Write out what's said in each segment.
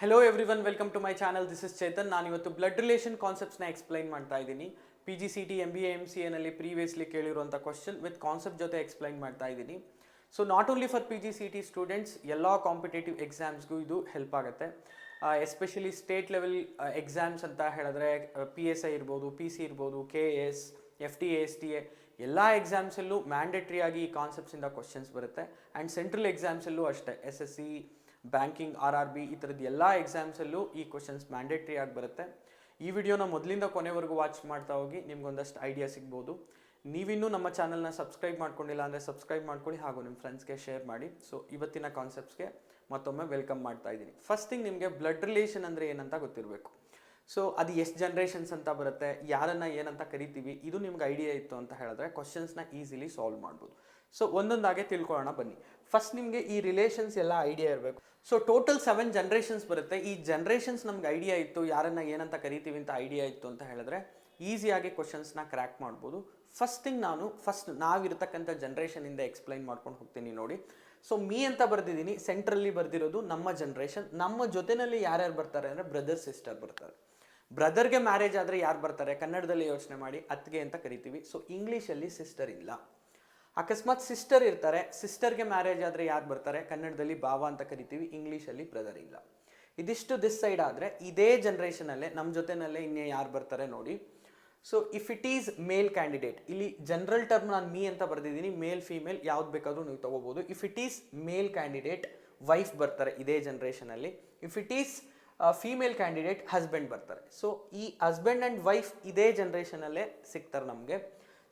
Hello everyone, welcome to my channel. This is Chetan. ನಾನು ಇವತ್ತು blood relation ಕಾನ್ಸೆಪ್ಟ್ಸ್ನ explain ಮಾಡ್ತಾ ಇದ್ದೀನಿ. PGCT MBA MCA ನಲ್ಲಿ ಪ್ರೀವಿಯಸ್ಲಿ ಕೇಳಿರುವಂಥ ಕ್ವಶನ್ ವಿತ್ ಕಾನ್ಸೆಪ್ಟ್ ಜೊತೆ ಎಕ್ಸ್ಪ್ಲೈನ್ ಮಾಡ್ತಾ ಇದ್ದೀನಿ. So not only for PGCT students, ಎಲ್ಲ ಕಾಂಪಿಟೇಟಿವ್ ಎಕ್ಸಾಮ್ಸ್ಗೂ ಇದು ಹೆಲ್ಪ್ ಆಗುತ್ತೆ. ಎಸ್ಪೆಷಲಿ ಸ್ಟೇಟ್ ಲೆವೆಲ್ ಎಕ್ಸಾಮ್ಸ್ ಅಂತ ಹೇಳಿದ್ರೆ PSI ಇರ್ಬೋದು, PC ಇರ್ಬೋದು, KS, FTA, STA ಎಲ್ಲ ಎಕ್ಸಾಮ್ಸಲ್ಲೂ ಮ್ಯಾಂಡೇಟ್ರಿ ಆಗಿ ಈ ಕಾನ್ಸೆಪ್ಟ್ಸಿಂದ ಕ್ವಶನ್ಸ್ ಬರುತ್ತೆ. ಆ್ಯಂಡ್ ಸೆಂಟ್ರಲ್ ಎಕ್ಸಾಮ್ಸಲ್ಲೂ ಅಷ್ಟೇ, SSC, ಬ್ಯಾಂಕಿಂಗ್, RRB ಈ ಥರದ್ದು ಎಲ್ಲ ಎಕ್ಸಾಮ್ಸಲ್ಲೂ ಈ ಕ್ವಶನ್ಸ್ ಮ್ಯಾಂಡೇಟ್ರಿ ಆಗಿ ಬರುತ್ತೆ. ಈ ವಿಡಿಯೋನ ಮೊದಲಿಂದ ಕೊನೆವರೆಗೂ ವಾಚ್ ಮಾಡ್ತಾ ಹೋಗಿ, ನಿಮ್ಗೊಂದಷ್ಟು ಐಡಿಯಾ ಸಿಗ್ಬೋದು. ನೀವಿನ್ನೂ ನಮ್ಮ ಚಾನಲ್ನ ಸಬ್ಸ್ಕ್ರೈಬ್ ಮಾಡ್ಕೊಂಡಿಲ್ಲ ಅಂದರೆ ಸಬ್ಸ್ಕ್ರೈಬ್ ಮಾಡ್ಕೊಳ್ಳಿ, ಹಾಗೂ ನಿಮ್ಮ ಫ್ರೆಂಡ್ಸ್ಗೆ ಶೇರ್ ಮಾಡಿ. ಸೊ ಇವತ್ತಿನ ಕಾನ್ಸೆಪ್ಟ್ಸ್ಗೆ ಮತ್ತೊಮ್ಮೆ ವೆಲ್ಕಮ್ ಮಾಡ್ತಾ ಇದ್ದೀನಿ. ಫಸ್ಟ್ ಥಿಂಗ್, ನಿಮಗೆ ಬ್ಲಡ್ ರಿಲೇಷನ್ ಅಂದರೆ ಏನಂತ ಗೊತ್ತಿರಬೇಕು. ಸೊ ಅದು ಎಷ್ಟು ಜನ್ರೇಷನ್ಸ್ ಅಂತ ಬರುತ್ತೆ, ಯಾರನ್ನು ಏನಂತ ಕರಿತೀವಿ, ಇದು ನಿಮ್ಗೆ ಐಡಿಯಾ ಇತ್ತು ಅಂತ ಹೇಳಿದ್ರೆ ಕ್ವಶನ್ಸ್ನ ಈಸಿಲಿ ಸಾಲ್ವ್ ಮಾಡ್ಬೋದು. ಸೊ ಒಂದೊಂದಾಗೆ ತಿಳ್ಕೊಳ್ಳೋಣ ಬನ್ನಿ. ಫಸ್ಟ್ ನಿಮಗೆ ಈ ರಿಲೇಷನ್ಸ್ ಎಲ್ಲ ಐಡಿಯಾ ಇರಬೇಕು. ಸೊ ಟೋಟಲ್ 7 ಜನ್ರೇಷನ್ಸ್ ಬರುತ್ತೆ. ಈ ಜನ್ರೇಷನ್ಸ್ ನಮ್ಗೆ ಐಡಿಯಾ ಇತ್ತು, ಯಾರನ್ನ ಏನಂತ ಕರಿತೀವಿ ಅಂತ ಐಡಿಯಾ ಇತ್ತು ಅಂತ ಹೇಳಿದ್ರೆ ಈಸಿಯಾಗಿ ಕ್ವಶನ್ಸ್ನ ಕ್ರ್ಯಾಕ್ ಮಾಡ್ಬೋದು. ಫಸ್ಟ್ ಥಿಂಗ್, ನಾವಿರ್ತಕ್ಕಂಥ ಜನ್ರೇಷನಿಂದ ಎಕ್ಸ್ಪ್ಲೈನ್ ಮಾಡ್ಕೊಂಡು ಹೋಗ್ತೀನಿ ನೋಡಿ. ಸೊ ಮೀ ಅಂತ ಬರ್ದಿದ್ದೀನಿ, ಸೆಂಟ್ರಲ್ಲಿ ಬರ್ದಿರೋದು ನಮ್ಮ ಜನ್ರೇಷನ್. ನಮ್ಮ ಜೊತೆಯಲ್ಲಿ ಯಾರ್ಯಾರು ಬರ್ತಾರೆ ಅಂದರೆ ಬ್ರದರ್ ಸಿಸ್ಟರ್ ಬರ್ತಾರೆ. ಬ್ರದರ್ಗೆ ಮ್ಯಾರೇಜ್ ಆದರೆ ಯಾರು ಬರ್ತಾರೆ, ಕನ್ನಡದಲ್ಲಿ ಯೋಚನೆ ಮಾಡಿ, ಅತ್ತಿಗೆ ಅಂತ ಕರಿತೀವಿ. ಸೊ ಇಂಗ್ಲೀಷಲ್ಲಿ ಸಿಸ್ಟರ್ ಇಲ್ಲ. ಅಕಸ್ಮಾತ್ ಸಿಸ್ಟರ್ ಇರ್ತಾರೆ, ಸಿಸ್ಟರ್ಗೆ ಮ್ಯಾರೇಜ್ ಆದರೆ ಯಾರು ಬರ್ತಾರೆ, ಕನ್ನಡದಲ್ಲಿ ಭಾವ ಅಂತ ಕರಿತೀವಿ, ಇಂಗ್ಲೀಷಲ್ಲಿ ಬ್ರದರ್ ಇಲ್ಲ. ಇದಿಷ್ಟು ದಿಸ್ ಸೈಡ್ ಆದರೆ ಇದೇ ಜನ್ರೇಷನಲ್ಲೇ ನಮ್ಮ ಜೊತೆನಲ್ಲೇ ಇನ್ನೇ ಯಾರು ಬರ್ತಾರೆ ನೋಡಿ. So if it is male candidate, ಇಲ್ಲಿ ಜನರಲ್ ಟರ್ಮ್ ನಾನು ಮೀ ಅಂತ ಬರ್ದಿದ್ದೀನಿ, ಮೇಲ್ ಫೀಮೇಲ್ ಯಾವ್ದು ಬೇಕಾದರೂ ನೀವು ತಗೋಬೋದು. If it is male candidate, wife ಬರ್ತಾರೆ ಇದೇ ಜನ್ರೇಷನಲ್ಲಿ. If it is female candidate, husband ಬರ್ತಾರೆ. ಸೊ ಈ ಹಸ್ಬೆಂಡ್ ಆ್ಯಂಡ್ ವೈಫ್ ಇದೇ ಜನ್ರೇಷನಲ್ಲೇ ಸಿಗ್ತಾರೆ ನಮಗೆ.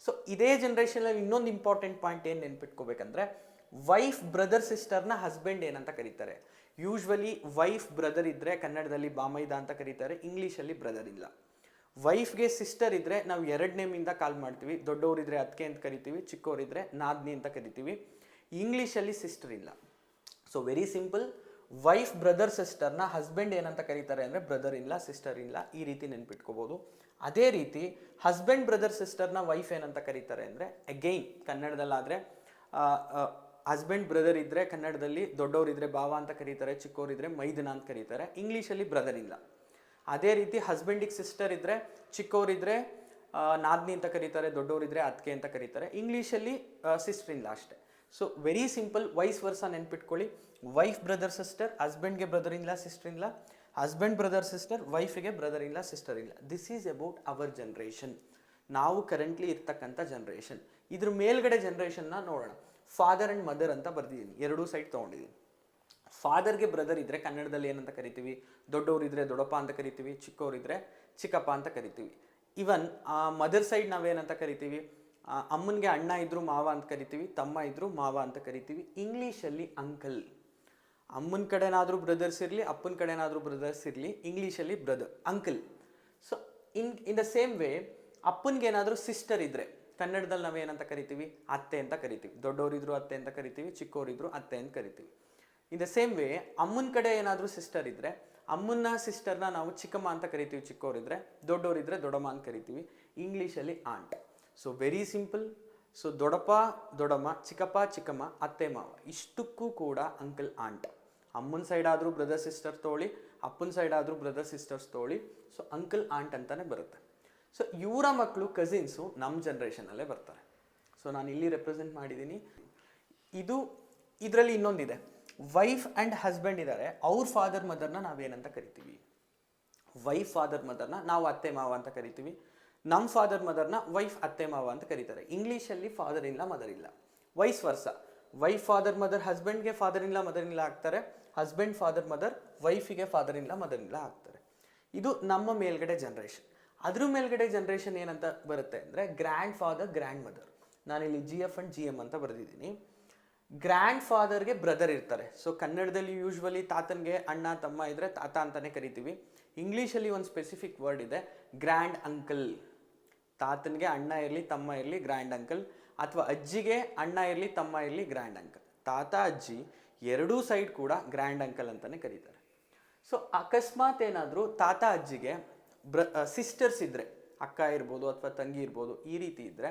ಸೊ ಇದೇ ಜನ್ರೇಷನಲ್ಲಿ ಇನ್ನೊಂದು ಇಂಪಾರ್ಟೆಂಟ್ ಪಾಯಿಂಟ್ ಏನು ನೆನ್ಪಿಟ್ಕೋಬೇಕಂದ್ರೆ, ವೈಫ್ ಬ್ರದರ್ ಸಿಸ್ಟರ್ನ ಹಸ್ಬೆಂಡ್ ಏನಂತ ಕರೀತಾರೆ. ಯೂಶ್ವಲಿ ವೈಫ್ ಬ್ರದರ್ ಇದ್ದರೆ ಕನ್ನಡದಲ್ಲಿ ಬಾಮೈದ ಅಂತ ಕರೀತಾರೆ, ಇಂಗ್ಲೀಷಲ್ಲಿ ಬ್ರದರ್ ಇಲ್ಲ. ವೈಫ್ಗೆ ಸಿಸ್ಟರ್ ಇದ್ದರೆ ನಾವು 2 ನೇಮಿಂದ ಕಾಲ್ ಮಾಡ್ತೀವಿ. ದೊಡ್ಡವರಿದ್ರೆ ಅದಕ್ಕೆ ಅಂತ ಕರಿತೀವಿ, ಚಿಕ್ಕವರಿದ್ರೆ ನಾದ್ನಿ ಅಂತ ಕರಿತೀವಿ. ಇಂಗ್ಲೀಷಲ್ಲಿ ಸಿಸ್ಟರ್ ಇಲ್ಲ. So very simple, wife brother ಸಿಸ್ಟರ್ನ ಹಸ್ಬೆಂಡ್ ಏನಂತ ಕರೀತಾರೆ ಅಂದರೆ ಬ್ರದರ್ ಇಲ್ಲ, ಸಿಸ್ಟರ್ ಇಲ್ಲ. ಈ ರೀತಿ ನೆನ್ಪಿಟ್ಕೋಬೋದು. ಅದೇ ರೀತಿ ಹಸ್ಬೆಂಡ್ ಬ್ರದರ್ ಸಿಸ್ಟರ್ನ ವೈಫ್ ಏನಂತ ಕರೀತಾರೆ ಅಂದರೆ, ಅಗೈನ್ ಕನ್ನಡದಲ್ಲಾದರೆ ಹಸ್ಬೆಂಡ್ ಬ್ರದರ್ ಇದ್ದರೆ ಕನ್ನಡದಲ್ಲಿ ದೊಡ್ಡವರಿದ್ರೆ ಭಾವ ಅಂತ ಕರೀತಾರೆ, ಚಿಕ್ಕವರಿದ್ರೆ ಮೈದನ ಅಂತ ಕರೀತಾರೆ, ಇಂಗ್ಲೀಷಲ್ಲಿ ಬ್ರದರ್ ಇಲ್ಲ. ಅದೇ ರೀತಿ ಹಸ್ಬೆಂಡಿಗೆ ಸಿಸ್ಟರ್ ಇದ್ದರೆ, ಚಿಕ್ಕವರಿದ್ರೆ ನಾದ್ನಿ ಅಂತ ಕರೀತಾರೆ, ದೊಡ್ಡವರಿದ್ರೆ ಅತ್ತಿಗೆ ಅಂತ ಕರೀತಾರೆ, ಇಂಗ್ಲೀಷಲ್ಲಿ ಸಿಸ್ಟರ್ ಇಲ್ಲ ಅಷ್ಟೇ. ಸೊ ವೆರಿ ಸಿಂಪಲ್, ವೈಸ್ ವರ್ಸ ನೆನ್ಪಿಟ್ಕೊಳ್ಳಿ. ವೈಫ್ ಬ್ರದರ್ ಸಿಸ್ಟರ್, ಹಸ್ಬೆಂಡ್ಗೆ ಬ್ರದರ್ ಇಲ್ಲ, ಸಿಸ್ಟರ್ ಇಲ್ಲ. ಹಸ್ಬೆಂಡ್ ಬ್ರದರ್ ಸಿಸ್ಟರ್, ವೈಫಿಗೆ ಬ್ರದರ್ ಇಲ್ಲ, ಸಿಸ್ಟರ್ ಇಲ್ಲ. This is about our generation, ನಾವು ಕರೆಂಟ್ಲಿ ಇರ್ತಕ್ಕಂಥ ಜನ್ರೇಷನ್. ಇದ್ರ ಮೇಲ್ಗಡೆ ಜನ್ರೇಷನ್ನ ನೋಡೋಣ. ಫಾದರ್ ಆ್ಯಂಡ್ ಮದರ್ ಅಂತ ಬರ್ದಿದ್ದೀನಿ, ಎರಡೂ ಸೈಡ್ ತೊಗೊಂಡಿದ್ದೀನಿ. ಫಾದರ್ಗೆ ಬ್ರದರ್ ಇದ್ದರೆ ಕನ್ನಡದಲ್ಲಿ ಏನಂತ ಕರಿತೀವಿ, ದೊಡ್ಡವರಿದ್ರೆ ದೊಡ್ಡಪ್ಪ ಅಂತ ಕರಿತೀವಿ, ಚಿಕ್ಕವರಿದ್ರೆ ಚಿಕ್ಕಪ್ಪ ಅಂತ ಕರಿತೀವಿ. ಇವನ್ ಮದರ್ ಸೈಡ್ ನಾವೇನಂತ ಕರಿತೀವಿ, ಅಮ್ಮನಿಗೆ ಅಣ್ಣ ಇದ್ದರೂ ಮಾವ ಅಂತ ಕರಿತೀವಿ, ತಮ್ಮ ಇದ್ದರೂ ಮಾವ ಅಂತ ಕರಿತೀವಿ. ಇಂಗ್ಲೀಷಲ್ಲಿ ಅಂಕಲ್. ಅಮ್ಮನ ಕಡೆನಾದರೂ ಬ್ರದರ್ಸ್ ಇರಲಿ, ಅಪ್ಪನ ಕಡೆನಾದರೂ ಬ್ರದರ್ಸ್ ಇರಲಿ, ಇಂಗ್ಲೀಷಲ್ಲಿ brother, uncle. So in the same way, ಅಪ್ಪನಿಗೆ ಏನಾದರೂ ಸಿಸ್ಟರ್ ಇದ್ದರೆ ಕನ್ನಡದಲ್ಲಿ ನಾವೇನಂತ ಕರಿತೀವಿ, ಅತ್ತೆ ಅಂತ ಕರಿತೀವಿ. ದೊಡ್ಡವರಿದ್ರು ಅತ್ತೆ ಅಂತ ಕರಿತೀವಿ, ಚಿಕ್ಕವರಿದ್ರು ಅತ್ತೆ ಅಂತ ಕರಿತೀವಿ. ಇನ್ ದ ಸೇಮ್ ವೇ, ಅಮ್ಮನ ಕಡೆ ಏನಾದರೂ ಸಿಸ್ಟರ್ ಇದ್ದರೆ ಅಮ್ಮನ ಸಿಸ್ಟರ್ನ ನಾವು ಚಿಕ್ಕಮ್ಮ ಅಂತ ಕರಿತೀವಿ, ಚಿಕ್ಕವರಿದ್ರೆ. ದೊಡ್ಡವರಿದ್ರೆ ದೊಡ್ಡಮ್ಮ ಅಂತ ಕರಿತೀವಿ, ಇಂಗ್ಲೀಷಲ್ಲಿ aunt. So very simple. So ದೊಡ್ಡಪ್ಪ ದೊಡ್ಡಮ್ಮ, ಚಿಕ್ಕಪ್ಪ ಚಿಕ್ಕಮ್ಮ, ಅತ್ತೆ ಮಾವ, ಇಷ್ಟಕ್ಕೂ ಕೂಡ ಅಂಕಲ್ ಆಂಟ್. ಅಮ್ಮನ ಸೈಡ್ ಆದರೂ ಬ್ರದರ್ ಸಿಸ್ಟರ್ ತೊಗೊಳ್ಳಿ, ಅಪ್ಪನ ಸೈಡ್ ಆದರೂ ಬ್ರದರ್ ಸಿಸ್ಟರ್ಸ್ ತೊಗೊಳ್ಳಿ. ಸೊ ಅಂಕಲ್ ಆಂಟ್ ಅಂತಲೇ ಬರುತ್ತೆ. ಸೊ ಇವರ ಮಕ್ಕಳು ಕಸಿನ್ಸು ನಮ್ಮ ಜನ್ರೇಷನಲ್ಲೇ ಬರ್ತಾರೆ. ಸೊ ನಾನು ಇಲ್ಲಿ ರೆಪ್ರೆಸೆಂಟ್ ಮಾಡಿದ್ದೀನಿ. ಇದರಲ್ಲಿ ಇನ್ನೊಂದಿದೆ, ವೈಫ್ ಆ್ಯಂಡ್ ಹಸ್ಬೆಂಡ್ ಇದ್ದಾರೆ, ಅವ್ರ ಫಾದರ್ ಮದರ್ನ ನಾವೇನಂತ ಕರಿತೀವಿ. ವೈಫ್ ಫಾದರ್ ಮದರ್ನ ನಾವು ಅತ್ತೆ ಮಾವ ಅಂತ ಕರಿತೀವಿ. ನಮ್ಮ ಫಾದರ್ ಮದರ್ನ ವೈಫ್ ಅತ್ತೆ ಮಾವ ಅಂತ ಕರೀತಾರೆ. ಇಂಗ್ಲೀಷಲ್ಲಿ ಫಾದರ್ ಇಲ್ಲ, ಮದರ್ ಇಲ್ಲ. Vice versa, wife father mother ಹಸ್ಬೆಂಡ್ಗೆ ಫಾದರ್ ಇಲ್ಲ, ಮದರ್ ಇಲ್ಲ ಆಗ್ತಾರೆ. ಹಸ್ಬೆಂಡ್ ಫಾದರ್ ಮದರ್ ವೈಫಿಗೆ ಫಾದರ್ ಇಲ್ಲ, ಮದರ್ ಇಲ್ಲ ಆಗ್ತಾರೆ. ಇದು ನಮ್ಮ ಮೇಲ್ಗಡೆ ಜನ್ರೇಷನ್. ಅದ್ರ ಮೇಲ್ಗಡೆ ಜನ್ರೇಷನ್ ಏನಂತ ಬರುತ್ತೆ ಅಂದರೆ, ಗ್ರ್ಯಾಂಡ್ ಫಾದರ್, ಗ್ರ್ಯಾಂಡ್ ಮದರ್. ನಾನಿಲ್ಲಿ GF ಆ್ಯಂಡ್ GM ಅಂತ ಬರೆದಿದ್ದೀನಿ. ಗ್ರ್ಯಾಂಡ್ ಫಾದರ್ಗೆ ಬ್ರದರ್ ಇರ್ತಾರೆ. ಸೊ ಕನ್ನಡದಲ್ಲಿ ಯೂಶ್ವಲಿ ತಾತನಿಗೆ ಅಣ್ಣ ತಮ್ಮ ಇದ್ದರೆ ತಾತ ಅಂತಲೇ ಕರಿತೀವಿ. ಇಂಗ್ಲೀಷಲ್ಲಿ ಒಂದು ಸ್ಪೆಸಿಫಿಕ್ ವರ್ಡ್ ಇದೆ, ಗ್ರ್ಯಾಂಡ್ ಅಂಕಲ್. ತಾತನಿಗೆ ಅಣ್ಣ ಇರಲಿ ತಮ್ಮ ಇರಲಿ ಗ್ರ್ಯಾಂಡ್ ಅಂಕಲ್, ಅಥವಾ ಅಜ್ಜಿಗೆ ಅಣ್ಣ ಇರಲಿ ತಮ್ಮ ಇರಲಿ ಗ್ರ್ಯಾಂಡ್ ಅಂಕಲ್. ತಾತ ಅಜ್ಜಿ ಎರಡೂ ಸೈಡ್ ಕೂಡ ಗ್ರ್ಯಾಂಡ್ ಅಂಕಲ್ ಅಂತಲೇ ಕರೀತಾರೆ. ಸೊ ಅಕಸ್ಮಾತ್ ಏನಾದರೂ ತಾತ ಅಜ್ಜಿಗೆ ಸಿಸ್ಟರ್ಸ್ ಇದ್ದರೆ, ಅಕ್ಕ ಇರ್ಬೋದು ಅಥವಾ ತಂಗಿ ಇರ್ಬೋದು, ಈ ರೀತಿ ಇದ್ದರೆ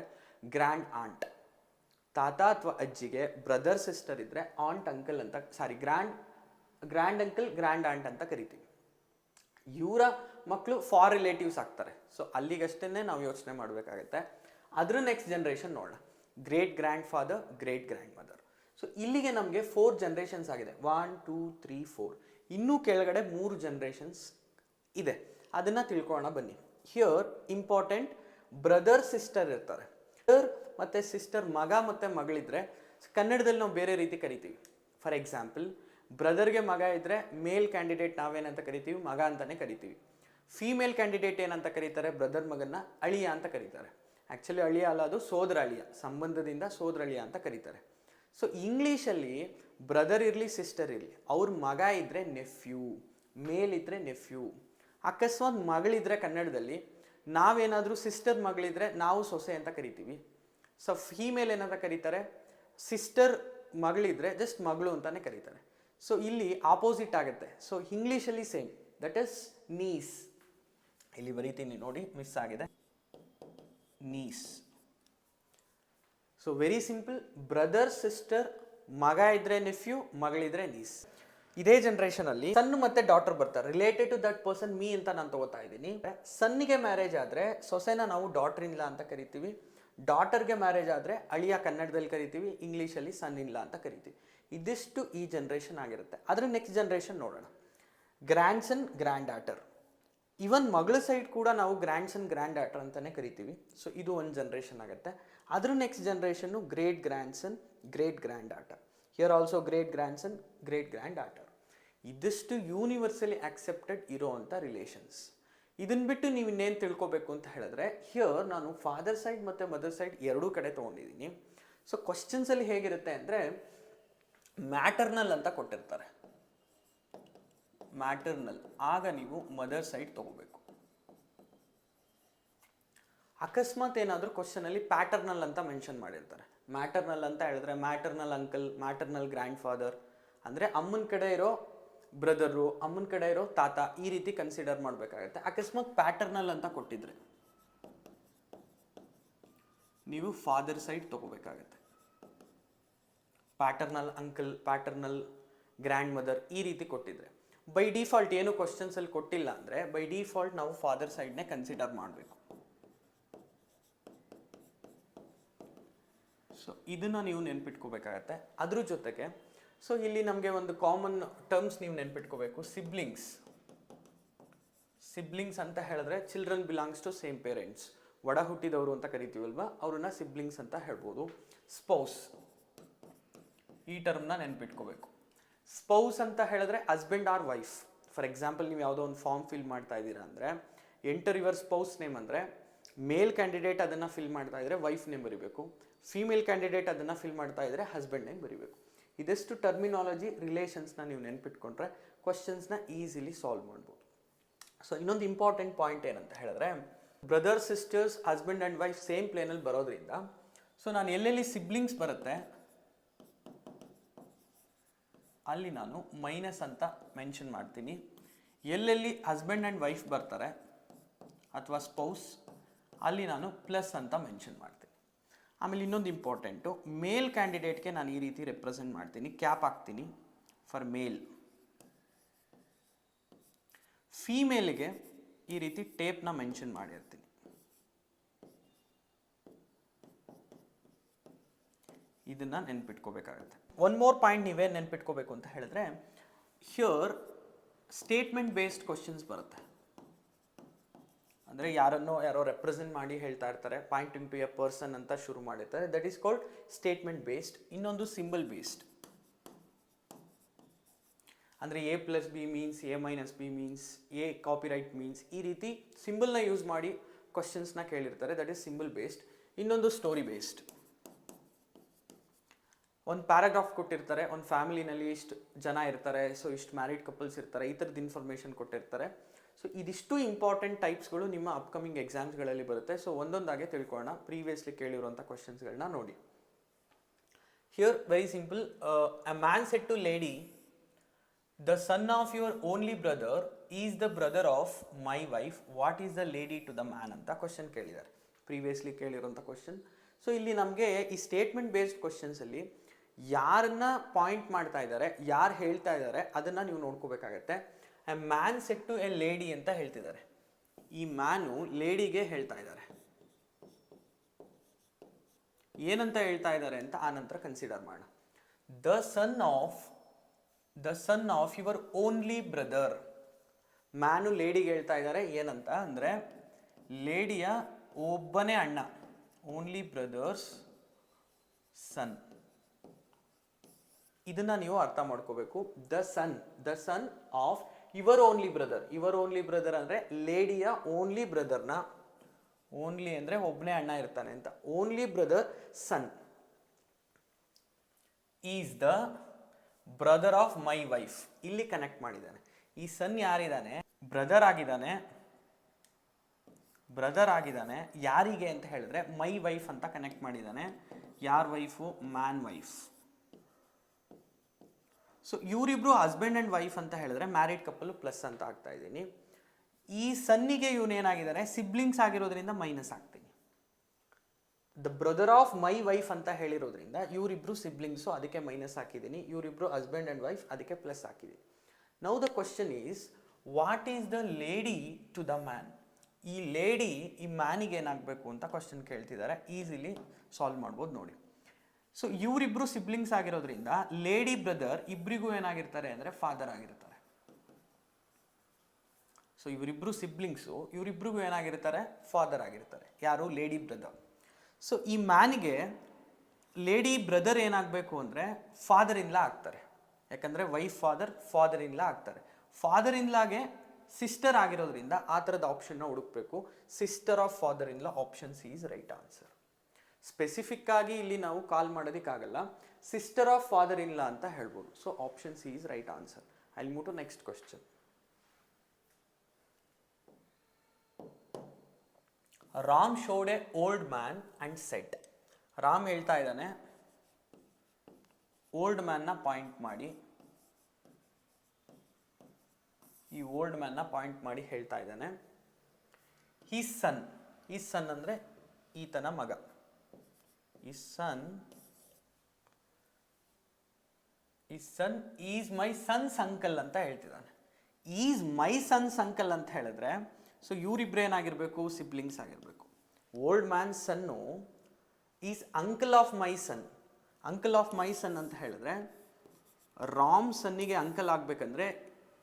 ಗ್ರ್ಯಾಂಡ್ ಆಂಟ್. ತಾತ ಅಥವಾ ಅಜ್ಜಿಗೆ ಬ್ರದರ್ ಸಿಸ್ಟರ್ ಇದ್ದರೆ ಆಂಟ್ ಅಂಕಲ್ ಅಂತ, grand grand uncle grand aunt ಅಂತ ಕರಿತೀವಿ. ಇವರ ಮಕ್ಕಳು ಫಾರ್ ರಿಲೇಟಿವ್ಸ್ ಆಗ್ತಾರೆ. ಸೊ ಅಲ್ಲಿಗಷ್ಟೇ ನಾವು ಯೋಚನೆ ಮಾಡಬೇಕಾಗತ್ತೆ. ಅದ್ರ ನೆಕ್ಸ್ಟ್ ಜನ್ರೇಷನ್ ನೋಡೋಣ. Great grandfather, great grandmother. So ಇಲ್ಲಿಗೆ ನಮಗೆ 4 ಜನರೇಷನ್ಸ್ ಆಗಿದೆ. 1 2 3 4. ಇನ್ನೂ ಕೆಳಗಡೆ 3 ಜನರೇಷನ್ಸ್ ಇದೆ. ಅದನ್ನು ತಿಳ್ಕೊಳ್ಳೋಣ ಬನ್ನಿ. ಹಿಯರ್ ಇಂಪಾರ್ಟೆಂಟ್ ಬ್ರದರ್ ಸಿಸ್ಟರ್ ಇರ್ತಾರೆ. ಬ್ರದರ್ ಮತ್ತು ಸಿಸ್ಟರ್ ಮಗ ಮತ್ತು ಮಗಳಿದ್ರೆ ಕನ್ನಡದಲ್ಲಿ ನಾವು ಬೇರೆ ರೀತಿ ಕರಿತೀವಿ. ಫಾರ್ ಎಕ್ಸಾಂಪಲ್, ಬ್ರದರ್ಗೆ ಮಗ ಇದ್ದರೆ ಮೇಲ್ ಕ್ಯಾಂಡಿಡೇಟ್ ನಾವೇನಂತ ಕರಿತೀವಿ? ಮಗ ಅಂತಲೇ ಕರಿತೀವಿ. ಫೀಮೇಲ್ ಕ್ಯಾಂಡಿಡೇಟ್ ಏನಂತ ಕರೀತಾರೆ? ಬ್ರದರ್ ಮಗನ್ನ ಅಳಿಯ ಅಂತ ಕರೀತಾರೆ. ಆ್ಯಕ್ಚುಲಿ ಅಳಿಯ ಅಲ್ಲ, ಅದು ಸೋದರ ಅಳಿಯ, ಸಂಬಂಧದಿಂದ ಸೋದರ ಅಳಿಯ ಅಂತ ಕರೀತಾರೆ. ಸೊ ಇಂಗ್ಲೀಷಲ್ಲಿ ಬ್ರದರ್ ಇರಲಿ ಸಿಸ್ಟರ್ ಇರಲಿ, ಅವ್ರ ಮಗ ಇದ್ದರೆ ನೆಫ್ಯೂ, ಮೇಲ್ ಇದ್ದರೆ ನೆಫ್ಯೂ. ಅಕಸ್ಮಾತ್ ಮಗಳಿದ್ರೆ ಕನ್ನಡದಲ್ಲಿ ನಾವೇನಾದರೂ ಸಿಸ್ಟರ್ ಮಗಳಿದ್ರೆ ನಾವು ಸೊಸೆ ಅಂತ ಕರಿತೀವಿ. ಸೊ ಫೀಮೇಲ್ ಏನಂತ ಕರೀತಾರೆ? ಸಿಸ್ಟರ್ ಮಗಳಿದ್ರೆ ಜಸ್ಟ್ ಮಗಳು ಅಂತಾನೆ ಕರೀತಾರೆ. ಸೊ ಇಲ್ಲಿ ಆಪೋಸಿಟ್ ಆಗುತ್ತೆ. ಸೊ ಇಂಗ್ಲೀಷಲ್ಲಿ ಸೇಮ್, ದಟ್ ಇಸ್ ನೀಸ್. ಇಲ್ಲಿ ಬರೀತೀನಿ ನೋಡಿ, ಮಿಸ್ ಆಗಿದೆ, niece. So very simple, brother sister, ಮಗ ಇದ್ರೆ ನೆಫ್ಯೂ, ಮಗಳಿದ್ರೆ ನೀಸ್. ಇದೇ ಜನರೇಷನ್ ಅಲ್ಲಿ ಸನ್ ಮತ್ತೆ ಡಾಟರ್ ಬರ್ತಾರೆ. Related to that person me ಅಂತ ನಾನು ತಗೋತಾ ಇದ್ದೀನಿ. ಸನ್ನಿಗೆ ಮ್ಯಾರೇಜ್ ಆದ್ರೆ ಸೊಸೆನ ನಾವು ಡಾಟರ್ ಇನ್ ಲಾ ಅಂತ ಕರಿತೀವಿ. ಡಾಟರ್ಗೆ ಮ್ಯಾರೇಜ್ ಆದರೆ ಅಳಿಯ ಕನ್ನಡದಲ್ಲಿ ಕರಿತೀವಿ, ಇಂಗ್ಲೀಷಲ್ಲಿ ಸನ್ ಇನ್ ಲಾ ಅಂತ ಕರಿತೀವಿ. ಇದಿಷ್ಟು ಈ ಜನ್ರೇಷನ್ ಆಗಿರುತ್ತೆ. ಅದರ ನೆಕ್ಸ್ಟ್ ಜನ್ರೇಷನ್ ನೋಡೋಣ. ಗ್ರ್ಯಾಂಡ್ ಸನ್, ಗ್ರ್ಯಾಂಡ್ ಡಾಟರ್. ಇವನ್ ಮಗಳ ಸೈಡ್ ಕೂಡ ನಾವು ಗ್ರ್ಯಾಂಡ್ ಸನ್, ಗ್ರ್ಯಾಂಡ್ ಡಾಟರ್ ಅಂತಲೇ ಕರಿತೀವಿ. ಸೊ ಇದು ಒಂದು ಜನ್ರೇಷನ್ ಆಗುತ್ತೆ. ಅದ್ರ next generation great grandson, great granddaughter. Here also great grandson, great granddaughter. ಇದಿಷ್ಟು ಯೂನಿವರ್ಸಲಿ ಆಕ್ಸೆಪ್ಟೆಡ್ ಇರೋವಂಥ ರಿಲೇಷನ್ಸ್. ಇದನ್ನ ಬಿಟ್ಟು ನೀವು ಇನ್ನೇನು ತಿಳ್ಕೊಬೇಕು ಅಂತ ಹೇಳಿದ್ರೆ, ಹಿಯರ್ ನಾನು ಫಾದರ್ ಸೈಡ್ ಮತ್ತು ಮದರ್ ಸೈಡ್ ಎರಡೂ ಕಡೆ ತೊಗೊಂಡಿದ್ದೀನಿ. ಸೊ ಕ್ವಶನ್ಸಲ್ಲಿ ಹೇಗಿರುತ್ತೆ ಅಂದರೆ, ಮ್ಯಾಟರ್ನಲ್ ಅಂತ ಕೊಟ್ಟಿರ್ತಾರೆ, ಮ್ಯಾಟರ್ನಲ್. ಆಗ ನೀವು ಮದರ್ ಸೈಡ್ ತೊಗೋಬೇಕು. ಅಕಸ್ಮಾತ್ ಏನಾದರೂ ಕ್ವಶನಲ್ಲಿ ಪ್ಯಾಟರ್ನಲ್ ಅಂತ ಮೆನ್ಷನ್ ಮಾಡಿರ್ತಾರೆ. ಮ್ಯಾಟರ್ನಲ್ ಅಂತ ಹೇಳಿದ್ರೆ maternal uncle, maternal grand father, ಅಂದರೆ ಅಮ್ಮನ ಕಡೆ ಇರೋ ಬ್ರದರು, ಅಮ್ಮನ ಕಡೆ ಇರೋ ತಾತ, ಈ ರೀತಿ ಕನ್ಸಿಡರ್ ಮಾಡಬೇಕಾಗತ್ತೆ. ಅಕಸ್ಮಾತ್ ಪ್ಯಾಟರ್ನಲ್ ಅಂತ ಕೊಟ್ಟಿದ್ರೆ ನೀವು ಫಾದರ್ ಸೈಡ್ ತಗೋಬೇಕಾಗತ್ತೆ. Paternal uncle, paternal grandmother ಈ ರೀತಿ ಕೊಟ್ಟಿದ್ರೆ. ಬೈ ಡಿಫಾಲ್ಟ್ ಏನು ಕ್ವಶನ್ಸಲ್ಲಿ ಕೊಟ್ಟಿಲ್ಲ ಅಂದರೆ ಬೈ ಡಿಫಾಲ್ಟ್ ನಾವು ಫಾದರ್ ಸೈಡ್ನೇ ಕನ್ಸಿಡರ್ ಮಾಡಬೇಕು. ಸೊ ಇದನ್ನು ನೀವು ನೆನ್ಪಿಟ್ಕೋಬೇಕಾಗತ್ತೆ. ಅದ್ರ ಜೊತೆಗೆ ಸೊ ಇಲ್ಲಿ ನಮಗೆ ಒಂದು ಕಾಮನ್ ಟರ್ಮ್ಸ್ ನೀವು ನೆನ್ಪಿಟ್ಕೋಬೇಕು. ಸಿಬ್ಲಿಂಗ್ಸ್. ಸಿಬ್ಲಿಂಗ್ಸ್ ಅಂತ ಹೇಳಿದ್ರೆ children belongs to same parents, ಒಡ ಹುಟ್ಟಿದವರು ಅಂತ ಕರಿತೀವಲ್ವ, ಅವ್ರನ್ನ ಸಿಬ್ಲಿಂಗ್ಸ್ ಅಂತ ಹೇಳ್ಬೋದು. ಸ್ಪೌಸ್, ಈ ಟರ್ಮ್ನ ನೆನ್ಪಿಟ್ಕೋಬೇಕು. ಸ್ಪೌಸ್ ಅಂತ ಹೇಳಿದ್ರೆ husband or wife. For example, ನೀವು ಯಾವುದೋ ಒಂದು ಫಾರ್ಮ್ ಫಿಲ್ ಮಾಡ್ತಾ ಇದ್ದೀರಾ ಅಂದರೆ ಎಂಟರ್ ಯುವರ್ ಸ್ಪೌಸ್ ನೇಮ್ ಅಂದರೆ ಮೇಲ್ ಕ್ಯಾಂಡಿಡೇಟ್ ಅದನ್ನು ಫಿಲ್ ಮಾಡ್ತಾ ಇದ್ರೆ ವೈಫ್ ನೇಮ್ ಬರೀಬೇಕು. ಫೀಮೇಲ್ ಕ್ಯಾಂಡಿಡೇಟ್ ಅದನ್ನು ಫಿಲ್ ಮಾಡ್ತಾ ಇದ್ರೆ ಹಸ್ಬೆಂಡ್ ನೇಮ್ ಬರೀಬೇಕು. ಇದೆಷ್ಟು ಟರ್ಮಿನಾಲಜಿ ರಿಲೇಷನ್ಸ್ನ ನೀವು ನೆನ್ಪಿಟ್ಕೊಂಡ್ರೆ ಕ್ವಶನ್ಸ್ನ ಈಸಿಲಿ ಸಾಲ್ವ್ ಮಾಡ್ಬೋದು. ಸೊ ಇನ್ನೊಂದು ಇಂಪಾರ್ಟೆಂಟ್ ಪಾಯಿಂಟ್ ಏನಂತ ಹೇಳಿದ್ರೆ, brother sisters husband and wife same ಪ್ಲೇನಲ್ಲಿ ಬರೋದ್ರಿಂದ ಸೊ ನಾನು ಎಲ್ಲೆಲ್ಲಿ ಸಿಬ್ಲಿಂಗ್ಸ್ ಬರುತ್ತೆ ಅಲ್ಲಿ ನಾನು ಮೈನಸ್ ಅಂತ ಮೆನ್ಷನ್ ಮಾಡ್ತೀನಿ. ಎಲ್ಲೆಲ್ಲಿ ಹಸ್ಬೆಂಡ್ ಆ್ಯಂಡ್ ವೈಫ್ ಬರ್ತಾರೆ ಅಥವಾ ಸ್ಪೌಸ್ ಅಲ್ಲಿ ನಾನು ಪ್ಲಸ್ ಅಂತ ಮೆನ್ಷನ್ ಮಾಡ್ತೀನಿ. ಆಮೇಲೆ ಇನ್ನೊಂದು ಇಂಪಾರ್ಟೆಂಟು, ಮೇಲ್ ಕ್ಯಾಂಡಿಡೇಟ್ಗೆ ನಾನು ಈ ರೀತಿ ರೆಪ್ರೆಸೆಂಟ್ ಮಾಡ್ತೀನಿ, ಕ್ಯಾಪ್ ಹಾಕ್ತೀನಿ ಫಾರ್ ಮೇಲ್. ಫೀಮೇಲ್ಗೆ ಈ ರೀತಿ ಟೇಪ್ನ ಮೆನ್ಷನ್ ಮಾಡಿರ್ತೀನಿ. ಇದನ್ನ ನೆನ್ಪಿಟ್ಕೋಬೇಕಾಗತ್ತೆ. ಒನ್ ಮೋರ್ ಪಾಯಿಂಟ್ ನೀವೇ ನೆನ್ಪಿಟ್ಕೋಬೇಕು ಅಂತ ಹೇಳಿದ್ರೆ, ಹಿಯರ್ ಸ್ಟೇಟ್ಮೆಂಟ್ ಬೇಸ್ಡ್ ಕ್ವಶನ್ಸ್ ಬರುತ್ತೆ. ಅಂದರೆ ಯಾರೋ ರೆಪ್ರೆಸೆಂಟ್ ಮಾಡಿ ಹೇಳ್ತಾ ಇರ್ತಾರೆ, ಪಾಯಿಂಟಿಂಗ್ ಟು ಎ ಪರ್ಸನ್ ಅಂತ ಶುರು ಮಾಡಿರ್ತಾರೆ, that is called statement based. ಇನ್ನೊಂದು ಸಿಂಬಲ್ ಬೇಸ್ಡ್, ಅಂದರೆ A plus B means A minus B means A copyright means, ಈ ರೀತಿ ಸಿಂಬಲ್ನ ಯೂಸ್ ಮಾಡಿ ಕ್ವಶನ್ಸ್ನ ಕೇಳಿರ್ತಾರೆ, ದಟ್ ಈಸ್ ಸಿಂಬಲ್ ಬೇಸ್ಡ್. ಇನ್ನೊಂದು ಸ್ಟೋರಿ ಬೇಸ್ಡ್. ಒಂದು ಪ್ಯಾರಾಗ್ರಾಫ್ ಕೊಟ್ಟಿರ್ತಾರೆ, ಒಂದು ಫ್ಯಾಮಿಲಿನಲ್ಲಿ ಇಷ್ಟು ಜನ ಇರ್ತಾರೆ, ಸೊ ಇಷ್ಟು ಮ್ಯಾರಿಡ್ ಕಪಲ್ಸ್ ಇರ್ತಾರೆ, ಈ ಥರದ್ದು ಇನ್ಫಾರ್ಮೇಷನ್ ಕೊಟ್ಟಿರ್ತಾರೆ. ಸೊ ಇದಿಷ್ಟು ಇಂಪಾರ್ಟೆಂಟ್ ಟೈಪ್ಸ್ಗಳು ನಿಮ್ಮ ಅಪ್ಕಮಿಂಗ್ ಎಕ್ಸಾಮ್ಸ್ಗಳಲ್ಲಿ ಬರುತ್ತೆ. ಸೊ ಒಂದೊಂದಾಗೆ ತಿಳ್ಕೊಳ್ಳೋಣ. ಪ್ರೀವಿಯಸ್ಲಿ ಕೇಳಿರುವಂಥ ಕ್ವಶನ್ಸ್ಗಳನ್ನ ನೋಡಿ. Here very simple, a man said to lady, the son of your only brother is the brother of my wife, what is the lady to the man ಅಂತ question ಕೇಳಿದ್ದಾರೆ, previously ಕೇಳಿರೋಂಥ question. So ಇಲ್ಲಿ ನಮಗೆ ಈ statement based ಕ್ವಶನ್ಸಲ್ಲಿ ಯಾರನ್ನ point ಮಾಡ್ತಾ ಇದ್ದಾರೆ, ಯಾರು ಹೇಳ್ತಾ ಇದ್ದಾರೆ ಅದನ್ನು ನೀವು ನೋಡ್ಕೋಬೇಕಾಗತ್ತೆ. A man said to a lady ಅಂತ ಹೇಳ್ತಿದ್ದಾರೆ. ಈ ಮ್ಯಾನು ಲೇಡಿಗೆ ಹೇಳ್ತಾ ಇದ್ದಾರೆ. ಏನಂತ ಹೇಳ್ತಾ ಇದ್ದಾರೆ ಅಂತ ಆ ನಂತರ ಕನ್ಸಿಡರ್ ಮಾಡೋಣ. The son of your only brother. Man ಲೇಡಿಗೆ ಹೇಳ್ತಾ ಇದ್ದಾರೆ ಏನಂತ ಅಂದರೆ ಲೇಡಿಯ ಒಬ್ಬನೇ ಅಣ್ಣ, ಓನ್ಲಿ ಬ್ರದರ್ಸ್ ಸನ್. ಇದನ್ನ ನೀವು ಅರ್ಥ ಮಾಡ್ಕೋಬೇಕು. The son of your only brother. Your only brother ಅಂದರೆ ಲೇಡಿಯ ಓನ್ಲಿ ಬ್ರದರ್ನ, ಓನ್ಲಿ ಅಂದರೆ ಒಬ್ಬನೇ ಅಣ್ಣ ಇರ್ತಾನೆ ಅಂತ, only brother son is the brother of my wife. ಇಲ್ಲಿ ಕನೆಕ್ಟ್ ಮಾಡಿದ್ದಾನೆ. ಈ ಸನ್ ಯಾರಿದ್ದಾನೆ, ಬ್ರದರ್ ಆಗಿದ್ದಾನೆ ಯಾರಿಗೆ ಅಂತ ಹೇಳಿದ್ರೆ ಮೈ ವೈಫ್ ಅಂತ ಕನೆಕ್ಟ್ ಮಾಡಿದ್ದಾನೆ. ಯಾರ್ ವೈಫು? Man wife. ಸೊ ಇವರಿಬ್ರು ಹಸ್ಬೆಂಡ್ ಅಂಡ್ ವೈಫ್ ಅಂತ ಹೇಳಿದ್ರೆ ಮ್ಯಾರಿಡ್ ಕಪಲ್ ಪ್ಲಸ್ ಅಂತ ಆಗ್ತಾ ಇದ್ದೀನಿ. ಈ ಸನ್ನಿಗೆ ಇವನೇನಾಗಿದ್ದಾರೆ ಸಿಬ್ಲಿಂಗ್ಸ್ ಆಗಿರೋದ್ರಿಂದ ಮೈನಸ್ ಆಗ್ತೀನಿ. The brother of my wife ಅಂತ ಹೇಳಿರೋದ್ರಿಂದ ಇವರಿಬ್ರು ಸಿಬ್ಲಿಂಗ್ಸು, ಅದಕ್ಕೆ ಮೈನಸ್ ಹಾಕಿದ್ದೀನಿ. ಇವರಿಬ್ರು ಹಸ್ಬೆಂಡ್ ಅಂಡ್ ವೈಫ್, ಅದಕ್ಕೆ ಪ್ಲಸ್ ಹಾಕಿದ್ದೀನಿ. Now the question is what is the lady to the man. ಈ ಲೇಡಿ ಈ ಮ್ಯಾನಿಗೆ ಏನಾಗಬೇಕು ಅಂತ ಕ್ವಶನ್ ಕೇಳ್ತಿದ್ದಾರೆ. ಈಸಿಲಿ ಸಾಲ್ವ್ ಮಾಡ್ಬೋದು ನೋಡಿ. ಸೊ ಇವರಿಬ್ರು ಸಿಬ್ಲಿಂಗ್ಸ್ ಆಗಿರೋದ್ರಿಂದ ಲೇಡಿ ಬ್ರದರ್ ಇಬ್ಬರಿಗೂ ಏನಾಗಿರ್ತಾರೆ ಅಂದರೆ ಫಾದರ್ ಆಗಿರ್ತಾರೆ. ಸೊ ಇವರಿಬ್ರು ಸಿಬ್ಲಿಂಗ್ಸು, ಇವರಿಬ್ರಿಗೂ ಏನಾಗಿರ್ತಾರೆ? ಫಾದರ್ ಆಗಿರ್ತಾರೆ. ಯಾರು? Lady brother. ಸೊ ಈ ಮ್ಯಾನಿಗೆ ಲೇಡಿ ಬ್ರದರ್ ಏನಾಗಬೇಕು ಅಂದರೆ ಫಾದರ್ ಇನ್ ಲಾ ಆಗ್ತಾರೆ. ಯಾಕಂದರೆ ವೈಫ್ ಫಾದರ್ ಇನ್ ಲಾ ಆಗ್ತಾರೆ. ಫಾದರ್ ಇನ್ ಲಾಗೆ ಸಿಸ್ಟರ್ ಆಗಿರೋದ್ರಿಂದ ಆ ಥರದ ಆಪ್ಷನ್ನ ಹುಡುಕ್ಬೇಕು. Sister of father in law, option C is right answer. Specific ಆಗಿ ಇಲ್ಲಿ ನಾವು ಕಾಲ್ ಮಾಡೋದಕ್ಕಾಗಲ್ಲ, sister of father in law ಅಂತ ಹೇಳ್ಬೋದು. So option C is right answer. I will move to next question. Ram showed a old man and said. Ram ಹೇಳ್ತಾ ಇದ್ದಾನೆ, old ಮ್ಯಾನ್ನ point ಮಾಡಿ, ಈ ಓಲ್ಡ್ ಮ್ಯಾನ್ನ ಪಾಯಿಂಟ್ ಮಾಡಿ ಹೇಳ್ತಾ ಇದ್ದಾನೆ, ಹೀಸ್ ಸನ್ ಅಂದರೆ ಈತನ ಮಗ. ಈ ಸನ್ ಈಸ್ ಮೈ ಸನ್ಸ್ ಅಂಕಲ್ ಅಂತ ಹೇಳ್ತಿದ್ದಾನೆ. ಈಸ್ ಮೈ ಸನ್ಸ್ ಅಂಕಲ್ ಅಂತ ಹೇಳಿದ್ರೆ ಸೊ ಇವರಿಬ್ರು ಏನಾಗಿರ್ಬೇಕು? ಸಿಬ್ಲಿಂಗ್ಸ್ ಆಗಿರಬೇಕು. Old man son is uncle of my son. Uncle of my son ಅಂತ ಹೇಳಿದ್ರೆ ರಾಮ್ ಸನ್ನಿಗೆ ಅಂಕಲ್ ಆಗಬೇಕಂದ್ರೆ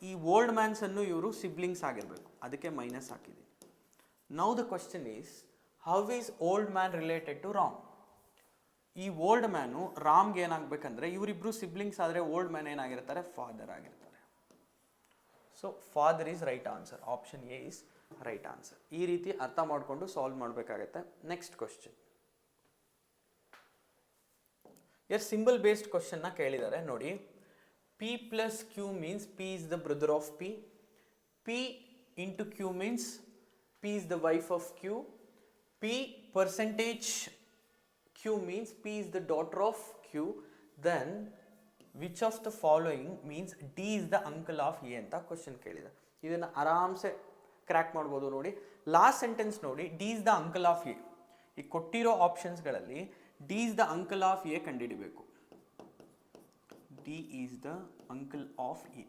ಈ ಓಲ್ಡ್ ಮ್ಯಾನ್ ಸನ್ನು ಇವರು ಸಿಬ್ಲಿಂಗ್ಸ್ ಆಗಿರಬೇಕು. ಅದಕ್ಕೆ ಮೈನಸ್ ಹಾಕಿದ್ದೀನಿ. Now the question is how is old man related to Ram. ಈ ಓಲ್ಡ್ ಮ್ಯಾನು ರಾಮ್ಗೆ ಏನಾಗಬೇಕಂದ್ರೆ ಇವರಿಬ್ರು ಸಿಬ್ಲಿಂಗ್ಸ್ ಆದರೆ ಓಲ್ಡ್ ಮ್ಯಾನ್ ಏನಾಗಿರ್ತಾರೆ? ಫಾದರ್ ಆಗಿರ್ತಾರೆ. So father is right answer. Option A is right answer. ಈ ರೀತಿ ಅರ್ಥ ಮಾಡಿಕೊಂಡು ಸಾಲ್ವ್ ಮಾಡಬೇಕಾಗತ್ತೆ. Next question. ಸಿಂಬಲ್ ಬೇಸ್ಡ್ ಕ್ವಶನ್ನ ಕೇಳಿದ್ದಾರೆ ನೋಡಿ. P plus Q means P is the brother of P. P into Q means P is the wife of Q. P percentage Q means P is the daughter of Q. Then which of the following means D is the uncle of A ಅಂತ question ಕೇಳಿದೆ. ಇದನ್ನು ಆರಾಮ್ಸೆ crack ಮಾಡ್ಬೋದು ನೋಡಿ. Last sentence ನೋಡಿ, D is the uncle of A. ಈ ಕೊಟ್ಟಿರೋ ಆಪ್ಷನ್ಸ್ಗಳಲ್ಲಿ D is the uncle of A ಕಂಡುಹಿಡಿಬೇಕು. D is the uncle of A.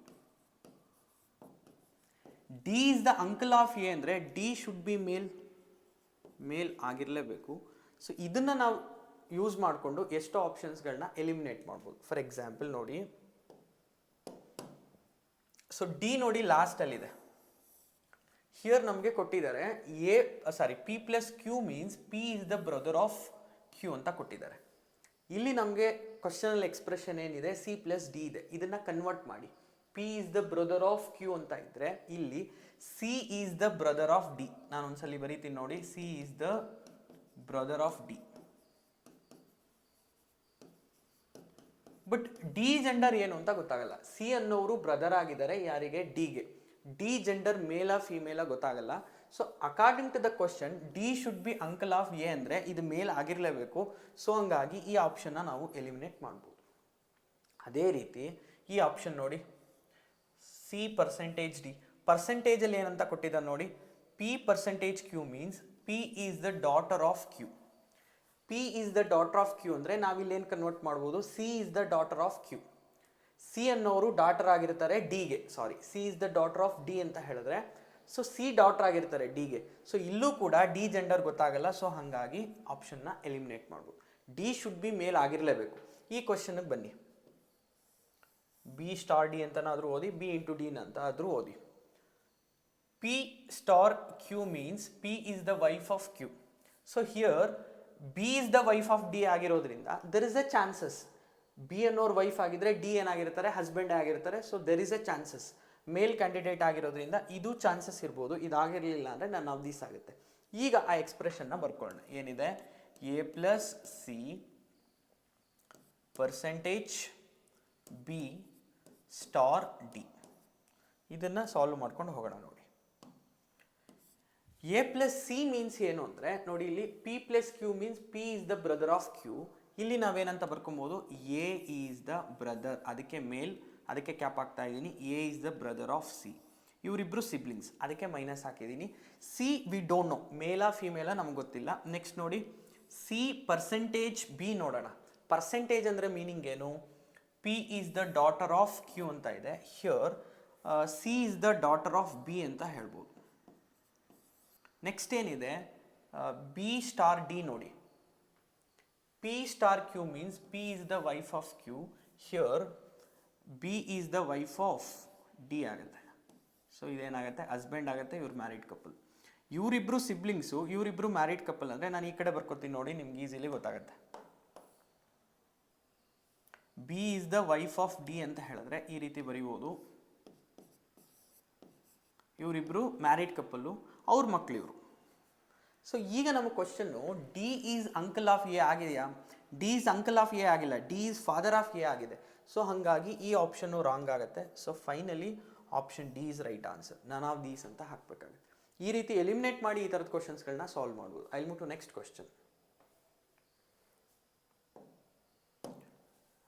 D is the uncle of A ಅಂದರೆ D should be ಮೇಲ್ ಆಗಿರಲೇಬೇಕು. So ಇದನ್ನು ನಾವು use ಮಾಡಿಕೊಂಡು ಎಷ್ಟು ಆಪ್ಷನ್ಸ್ಗಳನ್ನ ಎಲಿಮಿನೇಟ್ ಮಾಡ್ಬೋದು. ಫಾರ್ ಎಕ್ಸಾಂಪಲ್ ನೋಡಿ, ಸೊ ಡಿ ನೋಡಿ ಲಾಸ್ಟಲ್ಲಿದೆ. ಹಿಯರ್ ನಮಗೆ ಕೊಟ್ಟಿದ್ದಾರೆ P plus Q means P is the brother of Q ಅಂತ ಕೊಟ್ಟಿದ್ದಾರೆ. ಇಲ್ಲಿ ನಮಗೆ ಕ್ವಶನಲ್ಲಿ ಎಕ್ಸ್ಪ್ರೆಷನ್ ಏನಿದೆ? C ಪ್ಲಸ್ ಡಿ ಇದೆ. ಇದನ್ನ ಕನ್ವರ್ಟ್ ಮಾಡಿ P is the brother of Q ಅಂತ ಇದ್ರೆ ಇಲ್ಲಿ C is the brother of D. ನಾನು ಒಂದ್ಸಲಿ ಬರೀತೀನಿ ನೋಡಿ. C is the brother of D. But D gender ಏನು ಅಂತ ಗೊತ್ತಾಗಲ್ಲ. ಸಿ ಅನ್ನೋರು ಬ್ರದರ್ ಆಗಿದ್ದಾರೆ ಯಾರಿಗೆ? ಡಿಗೆ. ಡಿ ಜೆಂಡರ್ ಮೇಲ ಫಿಮೇಲ ಗೊತ್ತಾಗಲ್ಲ. So according to the question D should be uncle of A ಅಂದರೆ ಇದು ಮೇಲ್ ಆಗಿರಲೇಬೇಕು. ಸೊ ಹಂಗಾಗಿ ಈ ಆಪ್ಷನ್ನ ನಾವು ಎಲಿಮಿನೇಟ್ ಮಾಡ್ಬೋದು. ಅದೇ ರೀತಿ ಈ ಆಪ್ಷನ್ ನೋಡಿ, ಸಿ ಪರ್ಸೆಂಟೇಜ್ ಡಿ. ಪರ್ಸೆಂಟೇಜಲ್ಲಿ ಏನಂತ ಕೊಟ್ಟಿದ್ದಾರೆ ನೋಡಿ, P percentage Q means P is the daughter of Q. P is the daughter of Q ಅಂದರೆ ನಾವಿಲ್ಲಿ ಏನು ಕನ್ವರ್ಟ್ ಮಾಡ್ಬೋದು, C is the daughter of Q. C ಅನ್ನೋರು ಡಾಟರ್ ಆಗಿರ್ತಾರೆ ಡಿಗೆ, C is the daughter of D ಅಂತ ಹೇಳಿದ್ರೆ, so C daughter ಆಗಿರ್ತಾರೆ ಡಿಗೆ. ಸೊ ಇಲ್ಲೂ ಕೂಡ ಡಿ ಜೆಂಡರ್ ಗೊತ್ತಾಗಲ್ಲ, ಸೊ ಹಾಗಾಗಿ ಆಪ್ಷನ್ನ ಎಲಿಮಿನೇಟ್ ಮಾಡ್ಬೋದು. ಡಿ ಶುಡ್ ಬಿ ಮೇಲ್ ಆಗಿರಲೇಬೇಕು. ಈ ಕ್ವಶನ್ಗೆ ಬನ್ನಿ, ಬಿ ಸ್ಟಾರ್ ಡಿ ಅಂತನಾದರೂ ಓದಿ, ಬಿ ಇಂಟು ಡಿ ಅಂತ ಆದರೂ ಓದಿ. P star Q means P is the wife of Q. So here B is the wife of D ಆಗಿರೋದ್ರಿಂದ there is a chances, B ಅನ್ನೋರ್ wife ಆಗಿದ್ರೆ ಡಿ ಏನಾಗಿರ್ತಾರೆ, husband ಆಗಿರ್ತಾರೆ. So there is a chances, male candidate ಆಗಿರೋದ್ರಿಂದ ಇದು chances ಇರ್ಬೋದು. ಇದಾಗಿರಲಿಲ್ಲ ಅಂದರೆ ನನ್ ಆಫ್ ದೀಸ್ ಆಗುತ್ತೆ. ಈಗ ಆ ಎಕ್ಸ್ಪ್ರೆಷನ್ನ ಬರ್ಕೊಳ್ಳೋಣ. ಏನಿದೆ, A plus C percentage B star D. ಇದನ್ನು ಸಾಲ್ವ್ ಮಾಡ್ಕೊಂಡು ಹೋಗೋಣ. ನೋಡಿ, ಎ ಪ್ಲಸ್ ಸಿ ಮೀನ್ಸ್ ಏನು ಅಂದರೆ, ನೋಡಿ ಇಲ್ಲಿ P plus Q means P is the brother of Q. ಇಲ್ಲಿ ನಾವೇನಂತ ಬರ್ಕೊಬೋದು, ಎ ಈಸ್ ದ ಬ್ರದರ್, ಅದಕ್ಕೆ ಮೇಲ್, ಅದಕ್ಕೆ ಕ್ಯಾಪ್ ಹಾಕ್ತಾ ಇದ್ದೀನಿ. A is the brother of C, ಇವರಿಬ್ರು ಸಿಬ್ಲಿಂಗ್ಸ್, ಅದಕ್ಕೆ ಮೈನಸ್ ಹಾಕಿದ್ದೀನಿ. ಸಿ ವಿ ಡೋಂಟ್ ನೋ, ಮೇಲಾ ಫಿಮೇಲಾ ನಮ್ಗೆ ಗೊತ್ತಿಲ್ಲ. ನೆಕ್ಸ್ಟ್ ನೋಡಿ, ಸಿ ಪರ್ಸೆಂಟೇಜ್ ಬಿ ನೋಡೋಣ. ಪರ್ಸೆಂಟೇಜ್ ಅಂದರೆ ಮೀನಿಂಗ್ ಏನು, P is the daughter of Q ಅಂತ ಇದೆ. Here C is the daughter of B ಅಂತ ಹೇಳ್ಬೋದು. ನೆಕ್ಸ್ಟ್ ಏನಿದೆ, ಬಿ ಸ್ಟಾರ್ ಡಿ ನೋಡಿ, P star Q means P is the wife of Q. Here B is the wife of D ಆಗುತ್ತೆ. So ಇದೇನಾಗುತ್ತೆ, husband ಆಗುತ್ತೆ, ಇವ್ರು ಮ್ಯಾರಿಡ್ ಕಪಲ್. ಇವರಿಬ್ರು siblings, ಇವರಿಬ್ರು ಮ್ಯಾರಿಡ್ ಕಪಲ್ ಅಂದರೆ ನಾನು ಈ ಕಡೆ ಬರ್ಕೊತೀನಿ ನೋಡಿ, ನಿಮ್ಗೆ ಈಸಿಲಿ ಗೊತ್ತಾಗುತ್ತೆ. B is the wife of D ಅಂತ ಹೇಳಿದ್ರೆ ಈ ರೀತಿ ಬರೀಬೋದು. ಇವರಿಬ್ರು ಮ್ಯಾರಿಡ್ ಕಪ್ಪಲ್ಲು, ಅವ್ರ ಮಕ್ಳು ಇವರು. ಸೊ ಈಗ ನಮ್ಮ question, D is uncle of A ಆಗಿದೆಯಾ? D is uncle of A ಆಗಿಲ್ಲ, D is father of A ಆಗಿದೆ. ಸೊ ಹಾಗಾಗಿ ಈ ಆಪ್ಷನ್ನು ರಾಂಗ್ ಆಗುತ್ತೆ. So finally option D is right answer. None of these ಅಂತ ಹಾಕಬೇಕಾಗುತ್ತೆ. ಈ ರೀತಿ ಎಲಿಮಿನೇಟ್ ಮಾಡಿ ಈ ಥರದ ಕ್ವಶನ್ಸ್ಗಳನ್ನ ಸಾಲ್ವ್ ಮಾಡ್ಬೋದು. I will move to next question.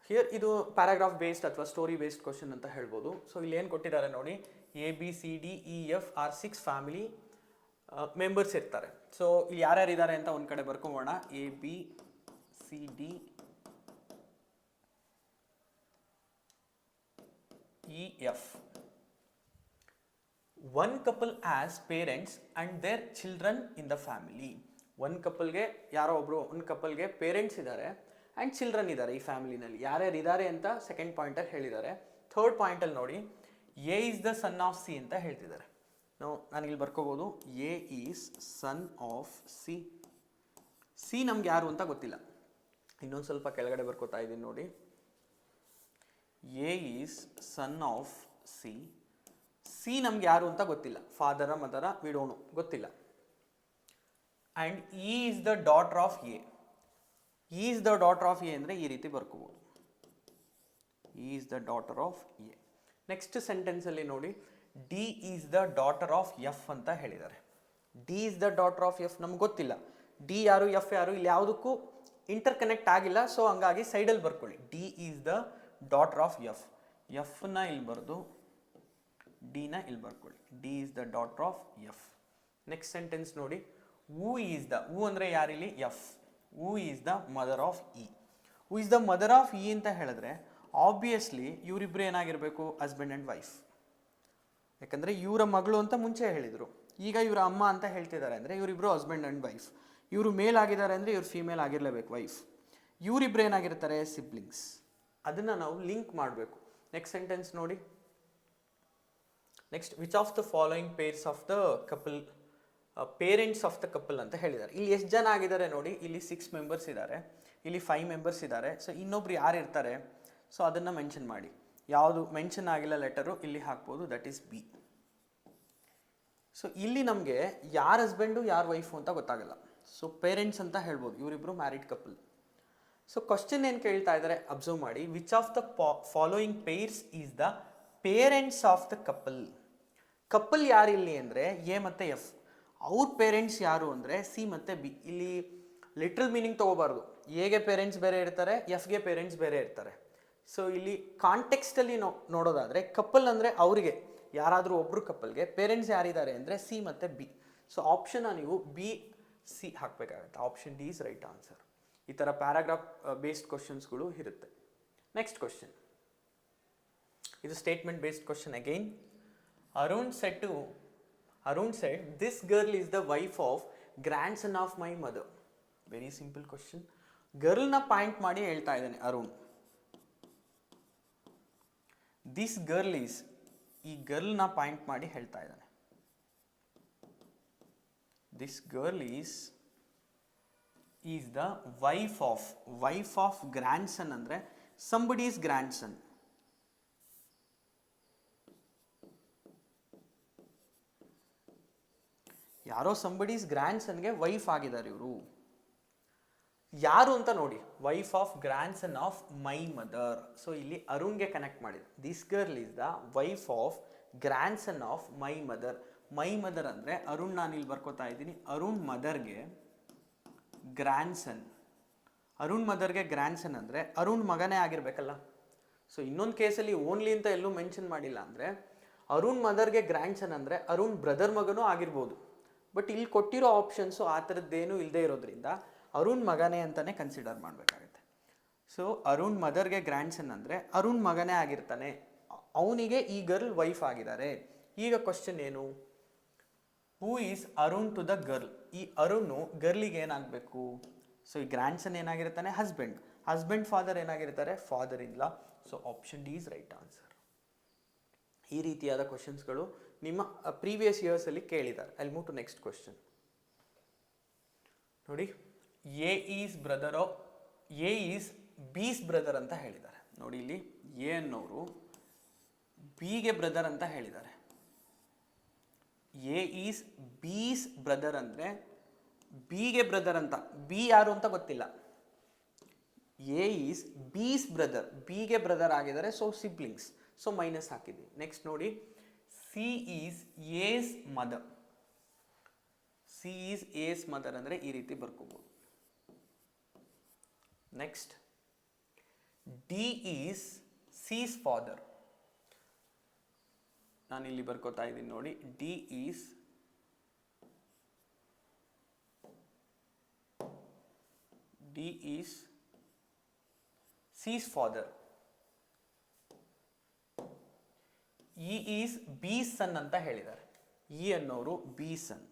Here ಇದು ಪ್ಯಾರಾಗ್ರಾಫ್ ಬೇಸ್ಡ್ ಅಥವಾ ಸ್ಟೋರಿ ಬೇಸ್ಡ್ ಕ್ವಶನ್ ಅಂತ ಹೇಳ್ಬೋದು. ಸೊ ಇಲ್ಲಿ ಏನು ಕೊಟ್ಟಿದ್ದಾರೆ ನೋಡಿ, A B C D E F are 6 family members ಇರ್ತಾರೆ. ಸೊ ಇಲ್ಲಿ ಯಾರ್ಯಾರು ಇದ್ದಾರೆ ಅಂತ ಒಂದು ಕಡೆ ಬರ್ಕೊಂಬೋಣ. A B C D E F. One couple as parents and their children in the family. ಒಂದು ಕಪಲ್ಗೆ ಯಾರೋ ಒಬ್ರು, ಒಂದು ಕಪಲ್ಗೆ ಪೇರೆಂಟ್ಸ್ ಇದ್ದಾರೆ ಆ್ಯಂಡ್ ಚಿಲ್ಡ್ರನ್ ಇದ್ದಾರೆ. ಈ ಫ್ಯಾಮಿಲಿನಲ್ಲಿ ಯಾರ್ಯಾರು ಇದ್ದಾರೆ ಅಂತ ಸೆಕೆಂಡ್ ಪಾಯಿಂಟಲ್ಲಿ ಹೇಳಿದ್ದಾರೆ. ಥರ್ಡ್ ಪಾಯಿಂಟಲ್ಲಿ ನೋಡಿ, A is the son of C ಅಂತ ಹೇಳ್ತಿದ್ದಾರೆ. ನಾನು ಇಲ್ಲಿ ಬರ್ಕೋಬೋದು, A is son of C. C ನಮ್ಗೆ ಯಾರು ಅಂತ ಗೊತ್ತಿಲ್ಲ. ಇನ್ನೊಂದು ಸ್ವಲ್ಪ ಕೆಳಗಡೆ ಬರ್ಕೋತಾ ಇದ್ದೀನಿ ನೋಡಿ, A is son of C. C ನಮ್ಗೆ ಯಾರು ಅಂತ ಗೊತ್ತಿಲ್ಲ, ಫಾದರ ಮದರ ವಿಡೋನು ಗೊತ್ತಿಲ್ಲ. And E is the daughter of A. Is the daughter of A ಅಂದರೆ ಈ ರೀತಿ ಬರ್ಕೋಬೋದು, is the daughter of A. Next ಸೆಂಟೆನ್ಸಲ್ಲಿ ನೋಡಿ, D is the daughter of F ಅಂತ ಹೇಳಿದ್ದಾರೆ. D is the daughter of F ನಮ್ಗೆ ಗೊತ್ತಿಲ್ಲ, ಡಿ ಯಾರು ಎಫ್ ಯಾರು ಇಲ್ಲಿ ಯಾವುದಕ್ಕೂ ಇಂಟರ್ ಕನೆಕ್ಟ್ ಆಗಿಲ್ಲ. ಸೊ ಹಂಗಾಗಿ ಸೈಡಲ್ಲಿ ಬರ್ಕೊಳ್ಳಿ, D is the daughter of F. ಎಫ್ನ ಇಲ್ಲಿ ಬರೆದು ಡಿನ ಇಲ್ಲಿ ಬರ್ಕೊಳ್ಳಿ, D is the daughter of F. Next sentence ನೋಡಿ, ಹೂ ಈಸ್ ದ, ಹೂ ಅಂದರೆ ಯಾರಿಲ್ಲಿ F, who is the mother of E. Who is the mother of E ಅಂತ ಹೇಳಿದ್ರೆ ಆಬ್ವಿಯಸ್ಲಿ ಇವರಿಬ್ರು ಏನಾಗಿರಬೇಕು, ಹಸ್ಬೆಂಡ್ ಆ್ಯಂಡ್ ವೈಫ್. ಯಾಕಂದರೆ ಇವರ ಮಗಳು ಅಂತ ಮುಂಚೆ ಹೇಳಿದರು, ಈಗ ಇವರ ಅಮ್ಮ ಅಂತ ಹೇಳ್ತಿದ್ದಾರೆ ಅಂದರೆ ಇವರಿಬ್ರು ಹಸ್ಬೆಂಡ್ ಆ್ಯಂಡ್ ವೈಫ್. ಇವರು ಮೇಲ್ ಆಗಿದ್ದಾರೆ ಅಂದರೆ ಇವ್ರು ಫೀಮೇಲ್ ಆಗಿರಲೇಬೇಕು, ವೈಫ್. ಇವರಿಬ್ರು ಏನಾಗಿರ್ತಾರೆ, ಸಿಬ್ಲಿಂಗ್ಸ್. ಅದನ್ನು ನಾವು ಲಿಂಕ್ ಮಾಡಬೇಕು. ನೆಕ್ಸ್ಟ್ ಸೆಂಟೆನ್ಸ್ ನೋಡಿ, next which of the following pairs of the couple, parents of the couple ಅಂತ ಹೇಳಿದ್ದಾರೆ. ಇಲ್ಲಿ ಎಷ್ಟು ಜನ ಆಗಿದ್ದಾರೆ ನೋಡಿ, ಇಲ್ಲಿ 6 ಮೆಂಬರ್ಸ್ ಇದ್ದಾರೆ, ಇಲ್ಲಿ 5 ಮೆಂಬರ್ಸ್ ಇದ್ದಾರೆ. ಸೊ ಇನ್ನೊಬ್ರು ಯಾರು ಇರ್ತಾರೆ, ಸೊ ಅದನ್ನು ಮೆನ್ಷನ್ ಮಾಡಿ. ಯಾವುದು ಮೆನ್ಷನ್ ಆಗಿಲ್ಲ ಲೆಟರು ಇಲ್ಲಿ ಹಾಕ್ಬೋದು, ದಟ್ ಈಸ್ ಬಿ. ಸೊ ಇಲ್ಲಿ ನಮಗೆ ಯಾರ ಹಸ್ಬೆಂಡು ಯಾರ ವೈಫು ಅಂತ ಗೊತ್ತಾಗಲ್ಲ. ಸೊ ಪೇರೆಂಟ್ಸ್ ಅಂತ ಹೇಳ್ಬೋದು, ಇವರಿಬ್ರು ಮ್ಯಾರಿಡ್ ಕಪಲ್. ಸೊ ಕ್ವಶನ್ ಏನು ಕೇಳ್ತಾ ಇದ್ದಾರೆ ಅಬ್ಸರ್ವ್ ಮಾಡಿ, which of the following pairs is the parents of the couple. Couple ಯಾರು ಇಲ್ಲಿ ಅಂದರೆ ಎ ಮತ್ತು ಎಫ್, ಅವ್ರ ಪೇರೆಂಟ್ಸ್ ಯಾರು ಅಂದರೆ ಸಿ ಮತ್ತು ಬಿ. ಇಲ್ಲಿ ಲಿಟ್ರಲ್ ಮೀನಿಂಗ್ ತೊಗೋಬಾರ್ದು, ಎಗೆ ಪೇರೆಂಟ್ಸ್ ಬೇರೆ ಇರ್ತಾರೆ, ಎಫ್ಗೆ ಪೇರೆಂಟ್ಸ್ ಬೇರೆ ಇರ್ತಾರೆ. ಸೊ ಇಲ್ಲಿ ಕಾಂಟೆಕ್ಸ್ಟಲ್ಲಿ ನೋಡೋದಾದರೆ ಕಪಲ್ ಅಂದರೆ ಅವರಿಗೆ ಯಾರಾದರೂ ಒಬ್ಬರು ಕಪಲ್ಗೆ ಪೇರೆಂಟ್ಸ್ ಯಾರಿದ್ದಾರೆ ಅಂದರೆ ಸಿ ಮತ್ತು ಬಿ. ಸೊ ಆಪ್ಷನ್ನ ನೀವು ಬಿ ಸಿ ಹಾಕಬೇಕಾಗುತ್ತೆ. Option D is right answer. ಈ ಥರ ಪ್ಯಾರಾಗ್ರಾಫ್ ಬೇಸ್ಡ್ ಕ್ವಶನ್ಸ್ಗಳು ಇರುತ್ತೆ. ನೆಕ್ಸ್ಟ್ ಕ್ವಶನ್, ಇದು statement based question again. Arun said this girl is the wife of grandson of my mother. Very simple question. ಗರ್ಲ್ನ point ಮಾಡಿ ಹೇಳ್ತಾ ಇದ್ದಾನೆ ಅರುಣ್. ದಿಸ್ ಗರ್ಲ್ ಈಸ್, ಈ ಗರ್ಲ್ನ ಪಾಯಿಂಟ್ ಮಾಡಿ ಹೇಳ್ತಾ ಇದ್ದಾನೆ. This girl is the wife of grandson ಅಂದರೆ somebody is grand ಸನ್. ಯಾರೋ ಸಂಬಡೀಸ್ ಗ್ರ್ಯಾಂಡ್ ಸನ್ಗೆ ವೈಫ್ ಆಗಿದ್ದಾರೆ ಇವರು. ಯಾರು ಅಂತ ನೋಡಿ, wife of grandson of my mother. So ಇಲ್ಲಿ ಅರುಣ್ಗೆ ಕನೆಕ್ಟ್ ಮಾಡಿದೆ. This girl is the wife of grandson of my mother. My mother ಅಂದರೆ ಅರುಣ್, ನಾನು ಇಲ್ಲಿ ಬರ್ಕೋತಾ ಇದ್ದೀನಿ. ಅರುಣ್ ಮದರ್ಗೆ ಗ್ರ್ಯಾಂಡ್ ಸನ್. ಅರುಣ್ ಮದರ್ಗೆ ಗ್ರ್ಯಾಂಡ್ ಸನ್ ಅಂದರೆ ಅರುಣ್ ಮಗನೇ ಆಗಿರ್ಬೇಕಲ್ಲ. ಸೊ ಇನ್ನೊಂದು ಕೇಸಲ್ಲಿ ಓನ್ಲಿ ಅಂತ ಎಲ್ಲೂ ಮೆನ್ಷನ್ ಮಾಡಿಲ್ಲ. ಅಂದರೆ ಅರುಣ್ ಮದರ್ಗೆ ಗ್ರ್ಯಾಂಡ್ ಸನ್ ಅಂದರೆ ಅರುಣ್ ಬ್ರದರ್ ಮಗನೂ ಆಗಿರ್ಬೋದು. ಬಟ್ ಇಲ್ಲಿ ಕೊಟ್ಟಿರೋ ಆಪ್ಷನ್ಸು ಆ ಥರದ್ದೇನೂ ಇಲ್ಲದೆ ಇರೋದ್ರಿಂದ ಅರುಣ್ ಮಗನೇ ಅಂತಲೇ ಕನ್ಸಿಡರ್ ಮಾಡಬೇಕಾಗುತ್ತೆ. ಸೊ ಅರುಣ್ ಮದರ್ಗೆ ಗ್ರ್ಯಾಂಡ್ ಸನ್ ಅಂದರೆ ಅರುಣ್ ಮಗನೇ ಆಗಿರ್ತಾನೆ, ಅವನಿಗೆ ಈ ಗರ್ಲ್ ವೈಫ್ ಆಗಿದ್ದಾರೆ. ಈಗ ಕ್ವಶನ್ ಏನು, who is Arun to the girl. ಈ ಅರುಣ್ ಗರ್ಲಿಗೆ ಏನಾಗಬೇಕು? ಸೊ ಈ ಗ್ರ್ಯಾಂಡ್ ಸನ್ ಏನಾಗಿರ್ತಾನೆ? ಹಸ್ಬೆಂಡ್ ಫಾದರ್ ಏನಾಗಿರ್ತಾರೆ? Father in law. So option D is right answer. ಈ ರೀತಿಯಾದ ಕ್ವಶನ್ಸ್ಗಳು ನಿಮ್ಮ ಪ್ರೀವಿಯಸ್ ಇಯರ್ಸಲ್ಲಿ ಕೇಳಿದ್ದಾರೆ. I move to next question. ನೋಡಿ, ಎ ಈಸ್ ಬೀಸ್ ಬ್ರದರ್ ಅಂತ ಹೇಳಿದ್ದಾರೆ. ನೋಡಿ ಇಲ್ಲಿ ಎ ಅನ್ನೋರು ಬಿಗೆ ಬ್ರದರ್ ಅಂತ ಹೇಳಿದ್ದಾರೆ. ಎ ಈಸ್ ಬೀಸ್ ಬ್ರದರ್ ಅಂದರೆ ಬಿಗೆ ಬ್ರದರ್ ಅಂತ. ಬಿ ಯಾರು ಅಂತ ಗೊತ್ತಿಲ್ಲ. ಎ ಈಸ್ ಬೀಸ್ ಬ್ರದರ್, ಬಿಗೆ ಬ್ರದರ್ ಆಗಿದ್ದಾರೆ. So siblings. ಸೊ ಮೈನಸ್ ಹಾಕಿದ್ವಿ. ನೆಕ್ಸ್ಟ್ ನೋಡಿ, C is A's mother. C is A's mother ಅಂದರೆ ಈ ರೀತಿ ಬರ್ಕೋಬಹುದು. Next, D is C's father. ನಾನು ಇಲ್ಲಿ ಬರ್ಕೋತಾ ಇದ್ದೀನಿ ನೋಡಿ. D is C's father. E is B son ಅಂತ ಹೇಳಿದ್ದಾರೆ. ಇ ಅನ್ನೋರು B son.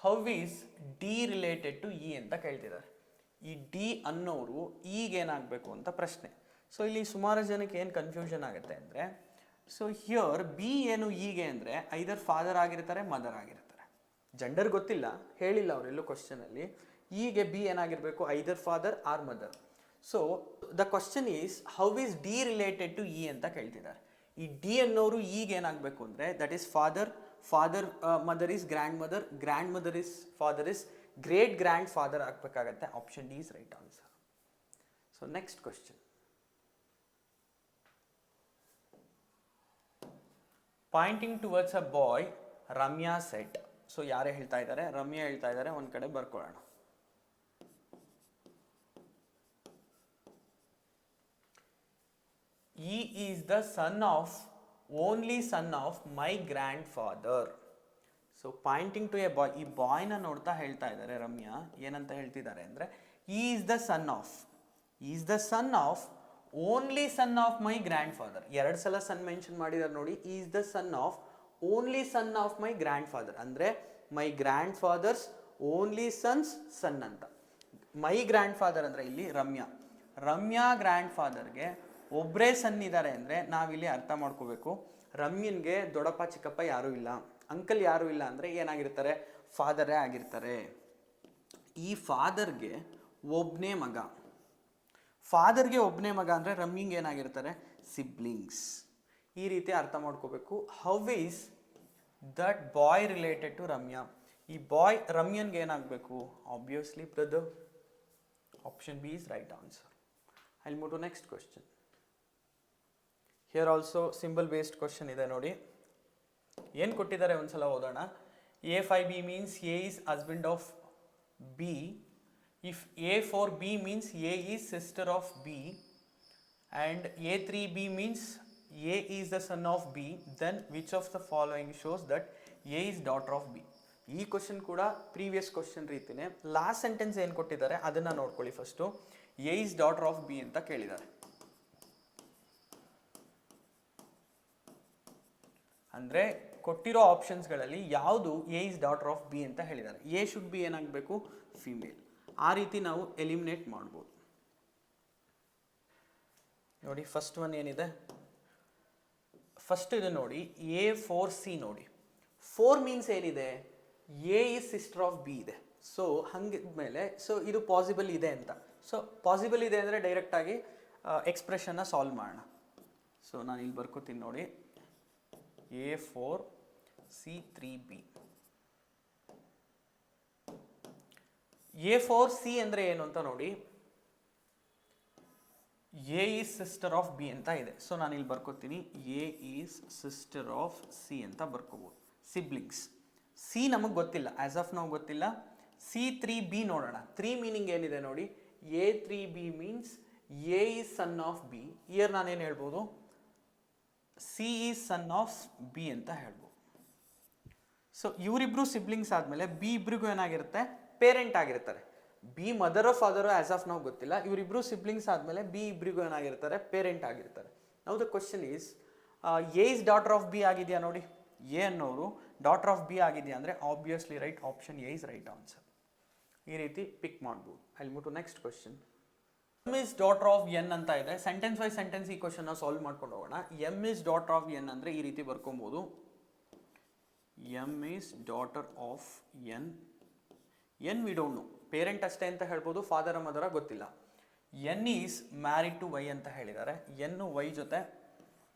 How is D related to E ಅಂತ ಕೇಳ್ತಿದ್ದಾರೆ. ಈ ಡಿ ಅನ್ನೋರು ಈಗೇನಾಗಬೇಕು ಅಂತ ಪ್ರಶ್ನೆ. ಸೊ ಇಲ್ಲಿ ಸುಮಾರು ಜನಕ್ಕೆ ಏನು ಕನ್ಫ್ಯೂಷನ್ ಆಗುತ್ತೆ ಅಂದರೆ, ಸೊ ಹಿಯರ್ ಬಿ ಏನು ಈಗೆ ಅಂದರೆ ಐದರ್ ಫಾದರ್ ಆಗಿರ್ತಾರೆ, ಮದರ್ ಆಗಿರ್ತಾರೆ. ಜೆಂಡರ್ ಗೊತ್ತಿಲ್ಲ, ಹೇಳಿಲ್ಲ ಅವರೆಲ್ಲೂ ಕ್ವಶನಲ್ಲಿ. ಈಗೆ ಬಿ ಏನಾಗಿರಬೇಕು? Either father or mother. So the question is how is D related to E ಅಂತ ಕೇಳ್ತಿದ್ದಾರೆ. ಈ ಡಿ ಅನ್ನೋರು ಈಗ ಏನಾಗಬೇಕು ಅಂದರೆ that is father mother is grandmother is father is great grandfather ಆಗಬೇಕಾಗತ್ತೆ. Option D is right answer. So next question, pointing towards a boy Ramya said. So ಯಾರೇ ಹೇಳ್ತಾ ಇದ್ದಾರೆ? ರಮ್ಯಾ ಹೇಳ್ತಾ ಇದ್ದಾರೆ. ಒಂದು ಕಡೆ ಬರ್ಕೊಳ್ಳೋಣ. He is the only son of my grandfather. So pointing to a boy. ಈ ಬಾಯ್ನ ನೋಡ್ತಾ ಹೇಳ್ತಾ ಇದ್ದಾರೆ ರಮ್ಯಾ. ಏನಂತ ಹೇಳ್ತಿದ್ದಾರೆ ಅಂದರೆ, he is the son of only son of my grandfather. ಎರಡು ಸಲ ಸನ್ ಮೆನ್ಷನ್ ಮಾಡಿದ್ದಾರೆ ನೋಡಿ. he is the only son of my grandfather ಅಂದರೆ my grandfather's only son's son ಅಂತ. ಮೈ ಗ್ರ್ಯಾಂಡ್ ಫಾದರ್ ಅಂದರೆ ಇಲ್ಲಿ ರಮ್ಯಾ ಗ್ರ್ಯಾಂಡ್ ಫಾದರ್ಗೆ ಒಬ್ಬರೇ ಸನ್ ಇದ್ದಾರೆ ಅಂದರೆ ನಾವಿಲ್ಲಿ ಅರ್ಥ ಮಾಡ್ಕೋಬೇಕು, ರಮ್ಯನ್ಗೆ ದೊಡ್ಡಪ್ಪ ಚಿಕ್ಕಪ್ಪ ಯಾರೂ ಇಲ್ಲ, ಅಂಕಲ್ ಯಾರೂ ಇಲ್ಲ. ಅಂದರೆ ಏನಾಗಿರ್ತಾರೆ? ಫಾದರೇ ಆಗಿರ್ತಾರೆ. ಈ ಫಾದರ್ಗೆ ಒಬ್ಬನೇ ಮಗ ಅಂದರೆ ರಮ್ಯಂಗೆ ಏನಾಗಿರ್ತಾರೆ? ಸಿಬ್ಲಿಂಗ್ಸ್. ಈ ರೀತಿ ಅರ್ಥ ಮಾಡ್ಕೋಬೇಕು. How is that boy related to Ramya? ಈ ಬಾಯ್ ರಮ್ಯನ್ಗೆ ಏನಾಗಬೇಕು? Obviously brother. Option B is right answer. I will move to next question. Here also symbol based question ಇದೆ ನೋಡಿ. ಏನು ಕೊಟ್ಟಿದ್ದಾರೆ ಒಂದ್ಸಲ ಓದೋಣ. A5B means A is husband of B. If A4B means A is sister of B and A3B means A is the son of B, then which of the following shows that A is daughter of B? ಈ question ಕೂಡ previous question ರೀತಿನೇ. Last sentence ಏನು ಕೊಟ್ಟಿದ್ದಾರೆ ಅದನ್ನು ನೋಡ್ಕೊಳ್ಳಿ first. A is daughter of B ಅಂತ ಕೇಳಿದ್ದಾರೆ. ಅಂದರೆ ಕೊಟ್ಟಿರೋ ಆಪ್ಷನ್ಸ್ಗಳಲ್ಲಿ ಯಾವುದು A is daughter of B ಅಂತ ಹೇಳಿದ್ದಾರೆ. ಎ ಶುಡ್ ಬಿ ಏನಾಗಬೇಕು, ಫಿಮೇಲ್. ಆ ರೀತಿ ನಾವು ಎಲಿಮಿನೇಟ್ ಮಾಡ್ಬೋದು. ನೋಡಿ ಫಸ್ಟ್ ಒನ್ ಏನಿದೆ, ಫಸ್ಟ್ ಇದು ನೋಡಿ A4C ನೋಡಿ. 4 ಮೀನ್ಸ್ ಏನಿದೆ, A is sister of B ಇದೆ. ಸೊ ಹಂಗಿದ್ಮೇಲೆ ಸೊ ಇದು ಪಾಸಿಬಲ್ ಇದೆ ಅಂತ. ಸೊ ಪಾಸಿಬಲ್ ಇದೆ ಅಂದರೆ ಡೈರೆಕ್ಟಾಗಿ ಎಕ್ಸ್ಪ್ರೆಷನ್ನ ಸಾಲ್ವ್ ಮಾಡೋಣ. ಸೊ ನಾನು ಇಲ್ಲಿ ಬರ್ಕೋತೀನಿ ನೋಡಿ, A4C3B. A4C ಅಂದರೆ ಏನು ಅಂತ ನೋಡಿ, A is sister of B ಅಂತ ಇದೆ. ಸೊ ನಾನು ಇಲ್ಲಿ ಬರ್ಕೋತೀನಿ, A is sister of C ಅಂತ ಬರ್ಕೋಬೋದು. ಸಿಬ್ಲಿಂಗ್ಸ್. ಸಿ ನಮಗೆ ಗೊತ್ತಿಲ್ಲ, ಆಸ್ ಆಫ್ ನಾವು ಗೊತ್ತಿಲ್ಲ. C3B ನೋಡೋಣ. 3 ಮೀನಿಂಗ್ ಏನಿದೆ ನೋಡಿ, A3B means A is son of B. Year ನಾನೇನು ಹೇಳ್ಬೋದು, C is son of B ಅಂತ ಹೇಳ್ಬೋದು. ಸೊ ಇವರಿಬ್ರು ಸಿಬ್ಲಿಂಗ್ಸ್ ಆದಮೇಲೆ ಬಿ ಇಬ್ರಿಗೂ ಏನಾಗಿರುತ್ತೆ, ಪೇರೆಂಟ್ ಆಗಿರ್ತಾರೆ. B mother of father as of ನಾವು ಗೊತ್ತಿಲ್ಲ. ಇವರಿಬ್ರು ಸಿಬ್ಲಿಂಗ್ಸ್ ಆದಮೇಲೆ ಬಿ ಇಬ್ರಿಗೂ ಏನಾಗಿರ್ತಾರೆ, ಪೇರೆಂಟ್ ಆಗಿರ್ತಾರೆ. Now the question is, A is daughter of B ಆಗಿದೆಯಾ ನೋಡಿ. ಎ ಅನ್ನೋರು ಡಾಟರ್ ಆಫ್ ಬಿ ಆಗಿದೆಯಾ ಅಂದರೆ obviously right, option A is right answer. ಈ ರೀತಿ ಪಿಕ್ ಮಾಡ್ಬೋದು. I move to next question. M is daughter of N ಅಂತ ಇದೆ. ಸೆಂಟೆನ್ಸ್ ಬೈ ಸೆಂಟೆನ್ಸ್ ಈ ಕ್ವಶನ್ನ ಸಾಲ್ವ್ ಮಾಡ್ಕೊಂಡು ಹೋಗೋಣ. M is daughter of N ಅಂದರೆ ಈ ರೀತಿ ಬರ್ಕೊಬೋದು, M is daughter of N. N we don't know, parent ಅಷ್ಟೇ ಅಂತ ಹೇಳ್ಬೋದು, ಫಾದರ್ ಮದರ ಗೊತ್ತಿಲ್ಲ. N is married to Y ಅಂತ ಹೇಳಿದ್ದಾರೆ. ಎನ್ ವೈ ಜೊತೆ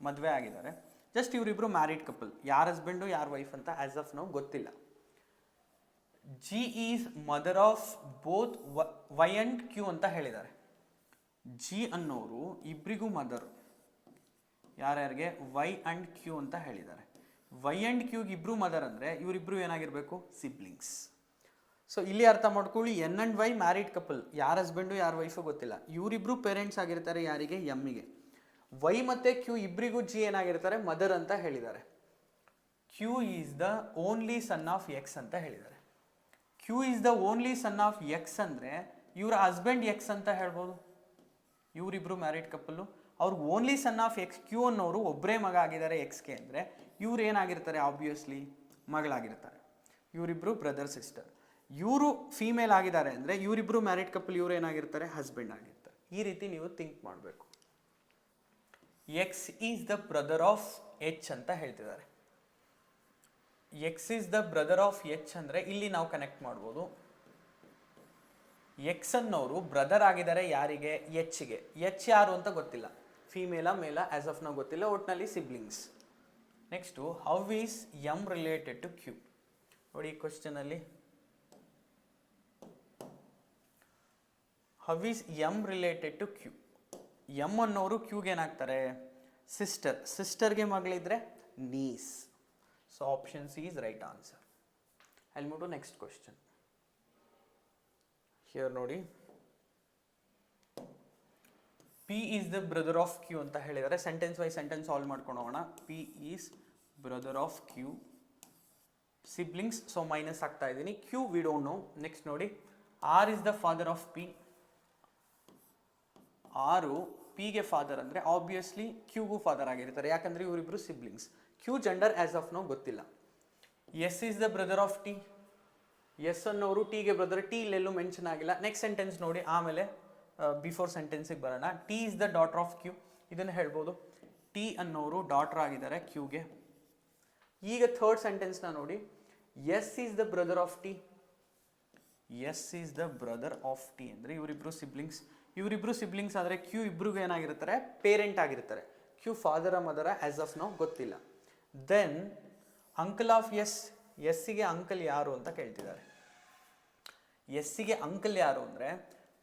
ಮದುವೆ ಆಗಿದ್ದಾರೆ. ಜಸ್ಟ್ ಇವರಿಬ್ರು ಮ್ಯಾರಿಡ್ ಕಪಲ್. ಯಾರ ಹಸ್ಬೆಂಡು ಯಾರ ವೈಫ್ ಅಂತ ಆಸ್ ಆಫ್ ನಾವು ಗೊತ್ತಿಲ್ಲ. G is mother of both Y and Q ಅಂತ ಹೇಳಿದ್ದಾರೆ. ಜಿ ಅನ್ನೋರು ಇಬ್ಬರಿಗೂ ಮದರ್. ಯಾರ್ಯಾರಿಗೆ, ವೈ ಅಂಡ್ ಕ್ಯೂ ಅಂತ ಹೇಳಿದ್ದಾರೆ. ವೈ ಅಂಡ್ ಕ್ಯೂಗೆ ಇಬ್ರು ಮದರ್ ಅಂದರೆ ಇವರಿಬ್ರು ಏನಾಗಿರಬೇಕು, ಸಿಬ್ಲಿಂಗ್ಸ್. ಸೊ ಇಲ್ಲಿ ಅರ್ಥ ಮಾಡ್ಕೊಳ್ಳಿ, N and Y married couple, ಯಾರ ಹಸ್ಬೆಂಡು ಯಾರ ವೈಫು ಗೊತ್ತಿಲ್ಲ. ಇವರಿಬ್ರು ಪೇರೆಂಟ್ಸ್ ಆಗಿರ್ತಾರೆ. ಯಾರಿಗೆ, ಎಮ್ಮಿಗೆ. ವೈ ಮತ್ತು ಕ್ಯೂ ಇಬ್ಬರಿಗೂ ಜಿ ಏನಾಗಿರ್ತಾರೆ, ಮದರ್ ಅಂತ ಹೇಳಿದ್ದಾರೆ. Q is the only son of X ಅಂತ ಹೇಳಿದ್ದಾರೆ. Q is the only son of X ಅಂದರೆ ಇವರ ಹಸ್ಬೆಂಡ್ ಎಕ್ಸ್ ಅಂತ ಹೇಳ್ಬೋದು. ಇವರಿಬ್ರು ಮ್ಯಾರಿಡ್ ಕಪ್ಪಲ್ಲು, ಅವ್ರಿಗೆ only son of X. Q ಅನ್ನೋರು ಒಬ್ಬರೇ ಮಗ ಆಗಿದ್ದಾರೆ ಎಕ್ಸ್ಗೆ ಅಂದರೆ ಇವ್ರು ಏನಾಗಿರ್ತಾರೆ, ಆಬ್ವಿಯಸ್ಲಿ ಮಗಳಾಗಿರ್ತಾರೆ. ಇವರಿಬ್ರು ಬ್ರದರ್ ಸಿಸ್ಟರ್. ಇವರು ಫೀಮೇಲ್ ಆಗಿದ್ದಾರೆ ಅಂದರೆ ಇವರಿಬ್ರು ಮ್ಯಾರಿಡ್ ಕಪಲ್, ಇವ್ರು ಏನಾಗಿರ್ತಾರೆ, ಹಸ್ಬೆಂಡ್ ಆಗಿರ್ತಾರೆ. ಈ ರೀತಿ ನೀವು ಥಿಂಕ್ ಮಾಡಬೇಕು. X is the brother of H ಅಂತ ಹೇಳ್ತಿದ್ದಾರೆ. X is the brother of H ಅಂದರೆ ಇಲ್ಲಿ ನಾವು ಕನೆಕ್ಟ್ ಮಾಡ್ಬೋದು. ಎಕ್ಸ್ ಅನ್ನೋರು ಬ್ರದರ್ ಆಗಿದ್ದಾರೆ ಯಾರಿಗೆ, ಎಚ್ಗೆ. ಎಚ್ ಯಾರು ಅಂತ ಗೊತ್ತಿಲ್ಲ, ಫೀಮೇಲಾ ಮೇಲಾ ಆಸ್ ಆಫ್ ನಾವು ಗೊತ್ತಿಲ್ಲ, ಒಟ್ಟಿನಲ್ಲಿ siblings. Next, how is M related to Q. ನೋಡಿ ಈ ಕ್ವಶನಲ್ಲಿ how is M related to Q. M ಅನ್ನೋರು ಕ್ಯೂಗೆ ಏನಾಗ್ತಾರೆ, ಸಿಸ್ಟರ್. ಸಿಸ್ಟರ್ಗೆ ಮಗಳಿದ್ರೆ niece. So option C is right answer. I move to next question. Here ನೋಡಿ, P is the brother of Q ಅಂತ ಹೇಳಿದ್ದಾರೆ. ಸೆಂಟೆನ್ಸ್ ವೈ ಸೆಂಟೆನ್ಸ್ ಸಾಲ್ವ್ ಮಾಡ್ಕೊಂಡು ಹೋಗೋಣ. P is brother of Q, siblings. So minus ಆಗ್ತಾ ಇದ್ದೀನಿ. Q we don't know. Next ನೋಡಿ, R is the father of P. R ಪಿಗೆ father ಅಂದರೆ obviously ಕ್ಯೂಗೂ father ಆಗಿರ್ತಾರೆ, ಯಾಕಂದರೆ ಇವರಿಬ್ರು siblings. Q gender as of ನಾವು ಗೊತ್ತಿಲ್ಲ. S is the brother of T. S ಅನ್ನೋರು ಟಿಗೆ ಬ್ರದರ್. ಟಿ ಇಲ್ಲೆಲ್ಲೂ ಮೆನ್ಷನ್ ಆಗಿಲ್ಲ. ನೆಕ್ಸ್ಟ್ ಸೆಂಟೆನ್ಸ್ ನೋಡಿ, ಆಮೇಲೆ ಬಿಫೋರ್ ಸೆಂಟೆನ್ಸಿಗೆ ಬರೋಣ. T is the daughter of Q. ಇದನ್ನು ಹೇಳ್ಬೋದು, ಟಿ ಅನ್ನೋರು ಡಾಟರ್ ಆಗಿದ್ದಾರೆ ಕ್ಯೂಗೆ. ಈಗ ಥರ್ಡ್ ಸೆಂಟೆನ್ಸ್ನ ನೋಡಿ, S is the brother of T. S is the brother of T ಅಂದರೆ ಇವರಿಬ್ರು ಸಿಬ್ಲಿಂಗ್ಸ್. ಇವರಿಬ್ರು ಸಿಬ್ಲಿಂಗ್ಸ್ ಆದರೆ ಕ್ಯೂ ಇಬ್ರಿಗೂ ಏನಾಗಿರ್ತಾರೆ, ಪೇರೆಂಟ್ ಆಗಿರ್ತಾರೆ. Q father mother as of ನಾವು ಗೊತ್ತಿಲ್ಲ. Then uncle of S. ಎಸ್ಸಿಗೆ ಅಂಕಲ್ ಯಾರು ಅಂತ ಕೇಳ್ತಿದ್ದಾರೆ. ಎಸ್ಸಿಗೆ ಅಂಕಲ್ ಯಾರು ಅಂದರೆ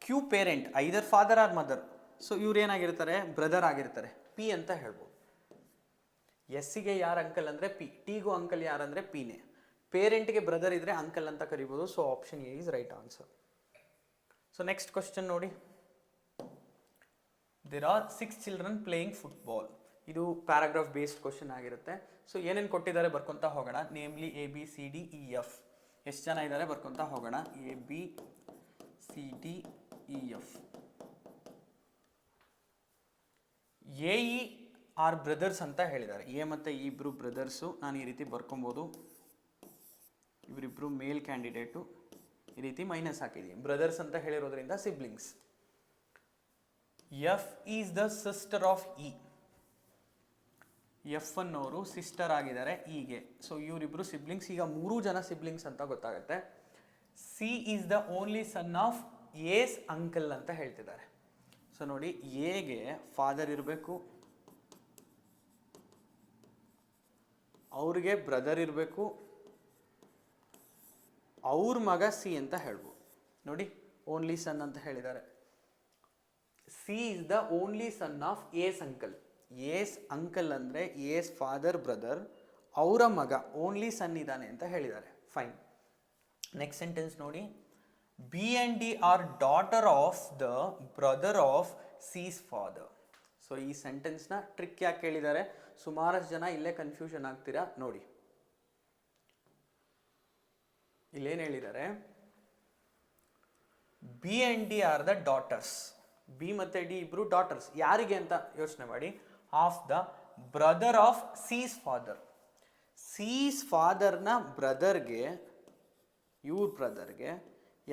Q parent, either father or mother. So ಇವ್ರು ಏನಾಗಿರ್ತಾರೆ, ಬ್ರದರ್ ಆಗಿರ್ತಾರೆ. ಪಿ ಅಂತ ಹೇಳ್ಬೋದು. ಎಸ್ಸಿಗೆ ಯಾರು ಅಂಕಲ್ ಅಂದರೆ ಪಿ. ಟಿಗೂ ಅಂಕಲ್ ಯಾರಂದರೆ ಪಿನೇ. ಪೇರೆಂಟ್ಗೆ ಬ್ರದರ್ ಇದ್ದರೆ ಅಂಕಲ್ ಅಂತ ಕರಿಬೋದು. So option A is right answer. So next question ನೋಡಿ, there are 6 children playing football. ಇದು ಪ್ಯಾರಾಗ್ರಾಫ್ ಬೇಸ್ಡ್ ಕ್ವಶನ್ ಆಗಿರುತ್ತೆ. ಸೊ ಏನೇನು ಕೊಟ್ಟಿದ್ದಾರೆ ಬರ್ಕೊತಾ ಹೋಗೋಣ. Namely A B C D E F. ಎಷ್ಟು ಜನ ಇದ್ದಾರೆ ಬರ್ಕೊತಾ ಹೋಗೋಣ. A B C D E F. A E are brothers ಅಂತ ಹೇಳಿದ್ದಾರೆ. ಎ ಮತ್ತು ಇಬ್ರು ಬ್ರದರ್ಸು. ನಾನು ಈ ರೀತಿ ಬರ್ಕೊಬೋದು. ಇವರಿಬ್ರು ಮೇಲ್ ಕ್ಯಾಂಡಿಡೇಟು. ಈ ರೀತಿ ಮೈನಸ್ ಹಾಕಿದ್ದೀನಿ. ಬ್ರದರ್ಸ್ ಅಂತ ಹೇಳಿರೋದ್ರಿಂದ siblings. F is the sister of E. F ಅನ್ನೋರು ಸಿಸ್ಟರ್ ಆಗಿದ್ದಾರೆ ಇಗೆ. ಸೊ ಇವರಿಬ್ರು ಸಿಬ್ಲಿಂಗ್ಸ್. ಈಗ 3 ಜನ ಸಿಬ್ಲಿಂಗ್ಸ್ ಅಂತ ಗೊತ್ತಾಗುತ್ತೆ. C is the only son of S uncle ಅಂತ ಹೇಳ್ತಿದ್ದಾರೆ. ಸೊ ನೋಡಿ, ಎಗೆ ಫಾದರ್ ಇರಬೇಕು, ಅವ್ರಿಗೆ ಬ್ರದರ್ ಇರಬೇಕು, ಅವ್ರ ಮಗ ಸಿ ಅಂತ ಹೇಳ್ಬೋದು. ನೋಡಿ, ಓನ್ಲಿ ಸನ್ ಅಂತ ಹೇಳಿದ್ದಾರೆ. C is the only son of S uncle. S uncle ಅಂದರೆ ಎಸ್ ಫಾದರ್ ಬ್ರದರ್, ಅವರ ಮಗ ಓನ್ಲಿ ಸನ್ ಇದ್ದಾನೆ ಅಂತ ಹೇಳಿದ್ದಾರೆ. ಫೈನ್. ನೆಕ್ಸ್ಟ್ ಸೆಂಟೆನ್ಸ್ ನೋಡಿ. B and D are daughter of the brother of C's father. So ಈ ಸೆಂಟೆನ್ಸ್ನ ಟ್ರಿಕ್ ಯಾಕೆ ಹೇಳಿದ್ದಾರೆ? ಸುಮಾರಷ್ಟು ಜನ ಇಲ್ಲೇ ಕನ್ಫ್ಯೂಷನ್ ಆಗ್ತೀರಾ. ನೋಡಿ, ಇಲ್ಲೇನು ಹೇಳಿದ್ದಾರೆ? B and D are the daughters. B ಮತ್ತು ಡಿ ಇಬ್ರು ಡಾಟರ್ಸ್. ಯಾರಿಗೆ ಅಂತ ಯೋಚನೆ ಮಾಡಿ. Of the brother of C's father. C's ಫಾದರ್ನ ಬ್ರದರ್ಗೆ, ಇವ್ರ ಬ್ರದರ್ಗೆ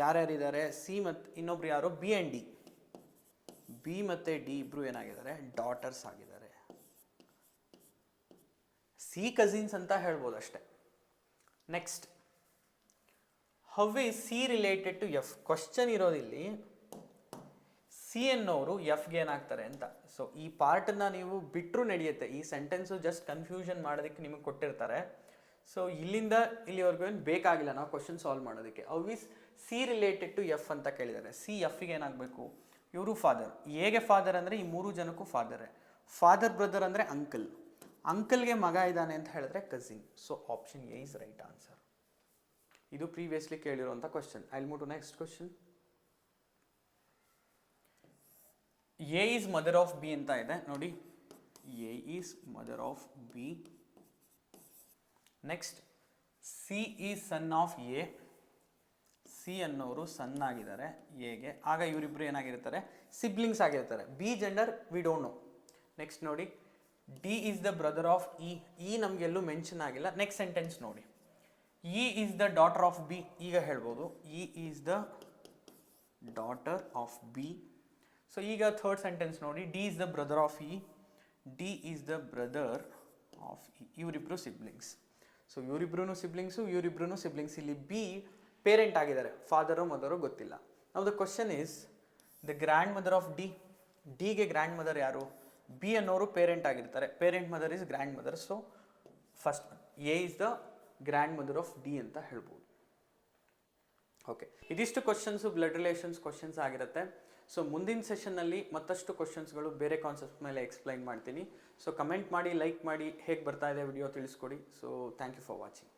ಯಾರ್ಯಾರಿದ್ದಾರೆ? ಸಿ ಮತ್ತು ಇನ್ನೊಬ್ರು ಯಾರು? B and D. ಬಿ ಮತ್ತು ಡಿ ಇಬ್ರು ಏನಾಗಿದ್ದಾರೆ? ಡಾಟರ್ಸ್ ಆಗಿದ್ದಾರೆ. ಸಿ ಕಸಿನ್ಸ್ ಅಂತ ಹೇಳ್ಬೋದು ಅಷ್ಟೆ. Next, how is C related to F? Question ಇರೋದಿಲ್ಲಿ ಸಿ ಅನ್ನೋರು ಎಫ್ಗೆ ಏನಾಗ್ತಾರೆ ಅಂತ. ಸೊ ಈ ಪಾರ್ಟನ್ನ ನೀವು ಬಿಟ್ಟರು ನಡೆಯುತ್ತೆ. ಈ ಸೆಂಟೆನ್ಸು ಜಸ್ಟ್ ಕನ್ಫ್ಯೂಷನ್ ಮಾಡೋದಕ್ಕೆ ನಿಮಗೆ ಕೊಟ್ಟಿರ್ತಾರೆ. ಸೊ ಇಲ್ಲಿಂದ ಇಲ್ಲಿವರೆಗೂ ಏನು ಬೇಕಾಗಿಲ್ಲ ನಾವು ಕ್ವಶನ್ ಸಾಲ್ವ್ ಮಾಡೋದಕ್ಕೆ. How is C related to F ಅಂತ ಕೇಳಿದ್ದಾರೆ. ಸಿ ಎಫ್ಗೆ ಏನಾಗಬೇಕು? ಇವರು ಫಾದರ್. ಹೇಗೆ ಫಾದರ್ ಅಂದರೆ ಈ 3 ಜನಕ್ಕೂ ಫಾದರೇ. ಫಾದರ್ ಬ್ರದರ್ ಅಂದರೆ ಅಂಕಲ್. ಅಂಕಲ್ಗೆ ಮಗ ಇದ್ದಾನೆ ಅಂತ ಹೇಳಿದ್ರೆ cousin. So option A is right answer. ಇದು ಪ್ರೀವಿಯಸ್ಲಿ ಕೇಳಿರುವಂಥ question. I will move to next question. A is mother of B ಅಂತ ಇದೆ ನೋಡಿ. A is mother of B. Next, C is son of A. C ಅನ್ನೋರು son ಆಗಿದ್ದಾರೆ ಎಗೆ. ಆಗ ಇವರಿಬ್ರು ಏನಾಗಿರ್ತಾರೆ? ಸಿಬ್ಲಿಂಗ್ಸ್ ಆಗಿರ್ತಾರೆ. B gender we don't know. Next ನೋಡಿ, D is the brother of E. E ನಮಗೆಲ್ಲೂ ಮೆನ್ಷನ್ ಆಗಿಲ್ಲ. ನೆಕ್ಸ್ಟ್ ಸೆಂಟೆನ್ಸ್ ನೋಡಿ. E is the daughter of B. ಈಗ ಹೇಳ್ಬೋದು E is the daughter of B. So ಈಗ ಥರ್ಡ್ ಸೆಂಟೆನ್ಸ್ ನೋಡಿ. D is the brother of E. D is the brother of E. ಇವರಿಬ್ರು siblings. So ಇವರಿಬ್ರು siblings, ಇವರಿಬ್ರು siblings. ಇಲ್ಲಿ B parent ಆಗಿದ್ದಾರೆ. ಫಾದರೋ ಮದರೋ ಗೊತ್ತಿಲ್ಲ. ನಾವು the question is the grand mother of D. ಡಿಗೆ ಗ್ರ್ಯಾಂಡ್ ಮದರ್ ಯಾರು? ಬಿ ಅನ್ನೋರು ಪೇರೆಂಟ್ ಆಗಿರ್ತಾರೆ. Parent mother is grand mother. So first A is the grand mother of D ಅಂತ ಹೇಳ್ಬೋದು. ಓಕೆ, ಇದಿಷ್ಟು ಕ್ವಶನ್ಸು ಬ್ಲಡ್ ರಿಲೇಷನ್ಸ್ ಕ್ವಶನ್ಸ್ ಆಗಿರುತ್ತೆ. So ಮುಂದಿನ ಸೆಷನ್ನಲ್ಲಿ ಮತ್ತಷ್ಟು ಕ್ವಶನ್ಸ್ಗಳು ಬೇರೆ ಕಾನ್ಸೆಪ್ಟ್ ಮೇಲೆ ಎಕ್ಸ್ಪ್ಲೈನ್ ಮಾಡ್ತೀನಿ. ಸೊ ಕಮೆಂಟ್ ಮಾಡಿ, ಲೈಕ್ ಮಾಡಿ, ಹೇಗೆ ಬರ್ತಾ ಇದೆ ವಿಡಿಯೋ ತಿಳಿಸ್ಕೊಡಿ. So thank you for watching.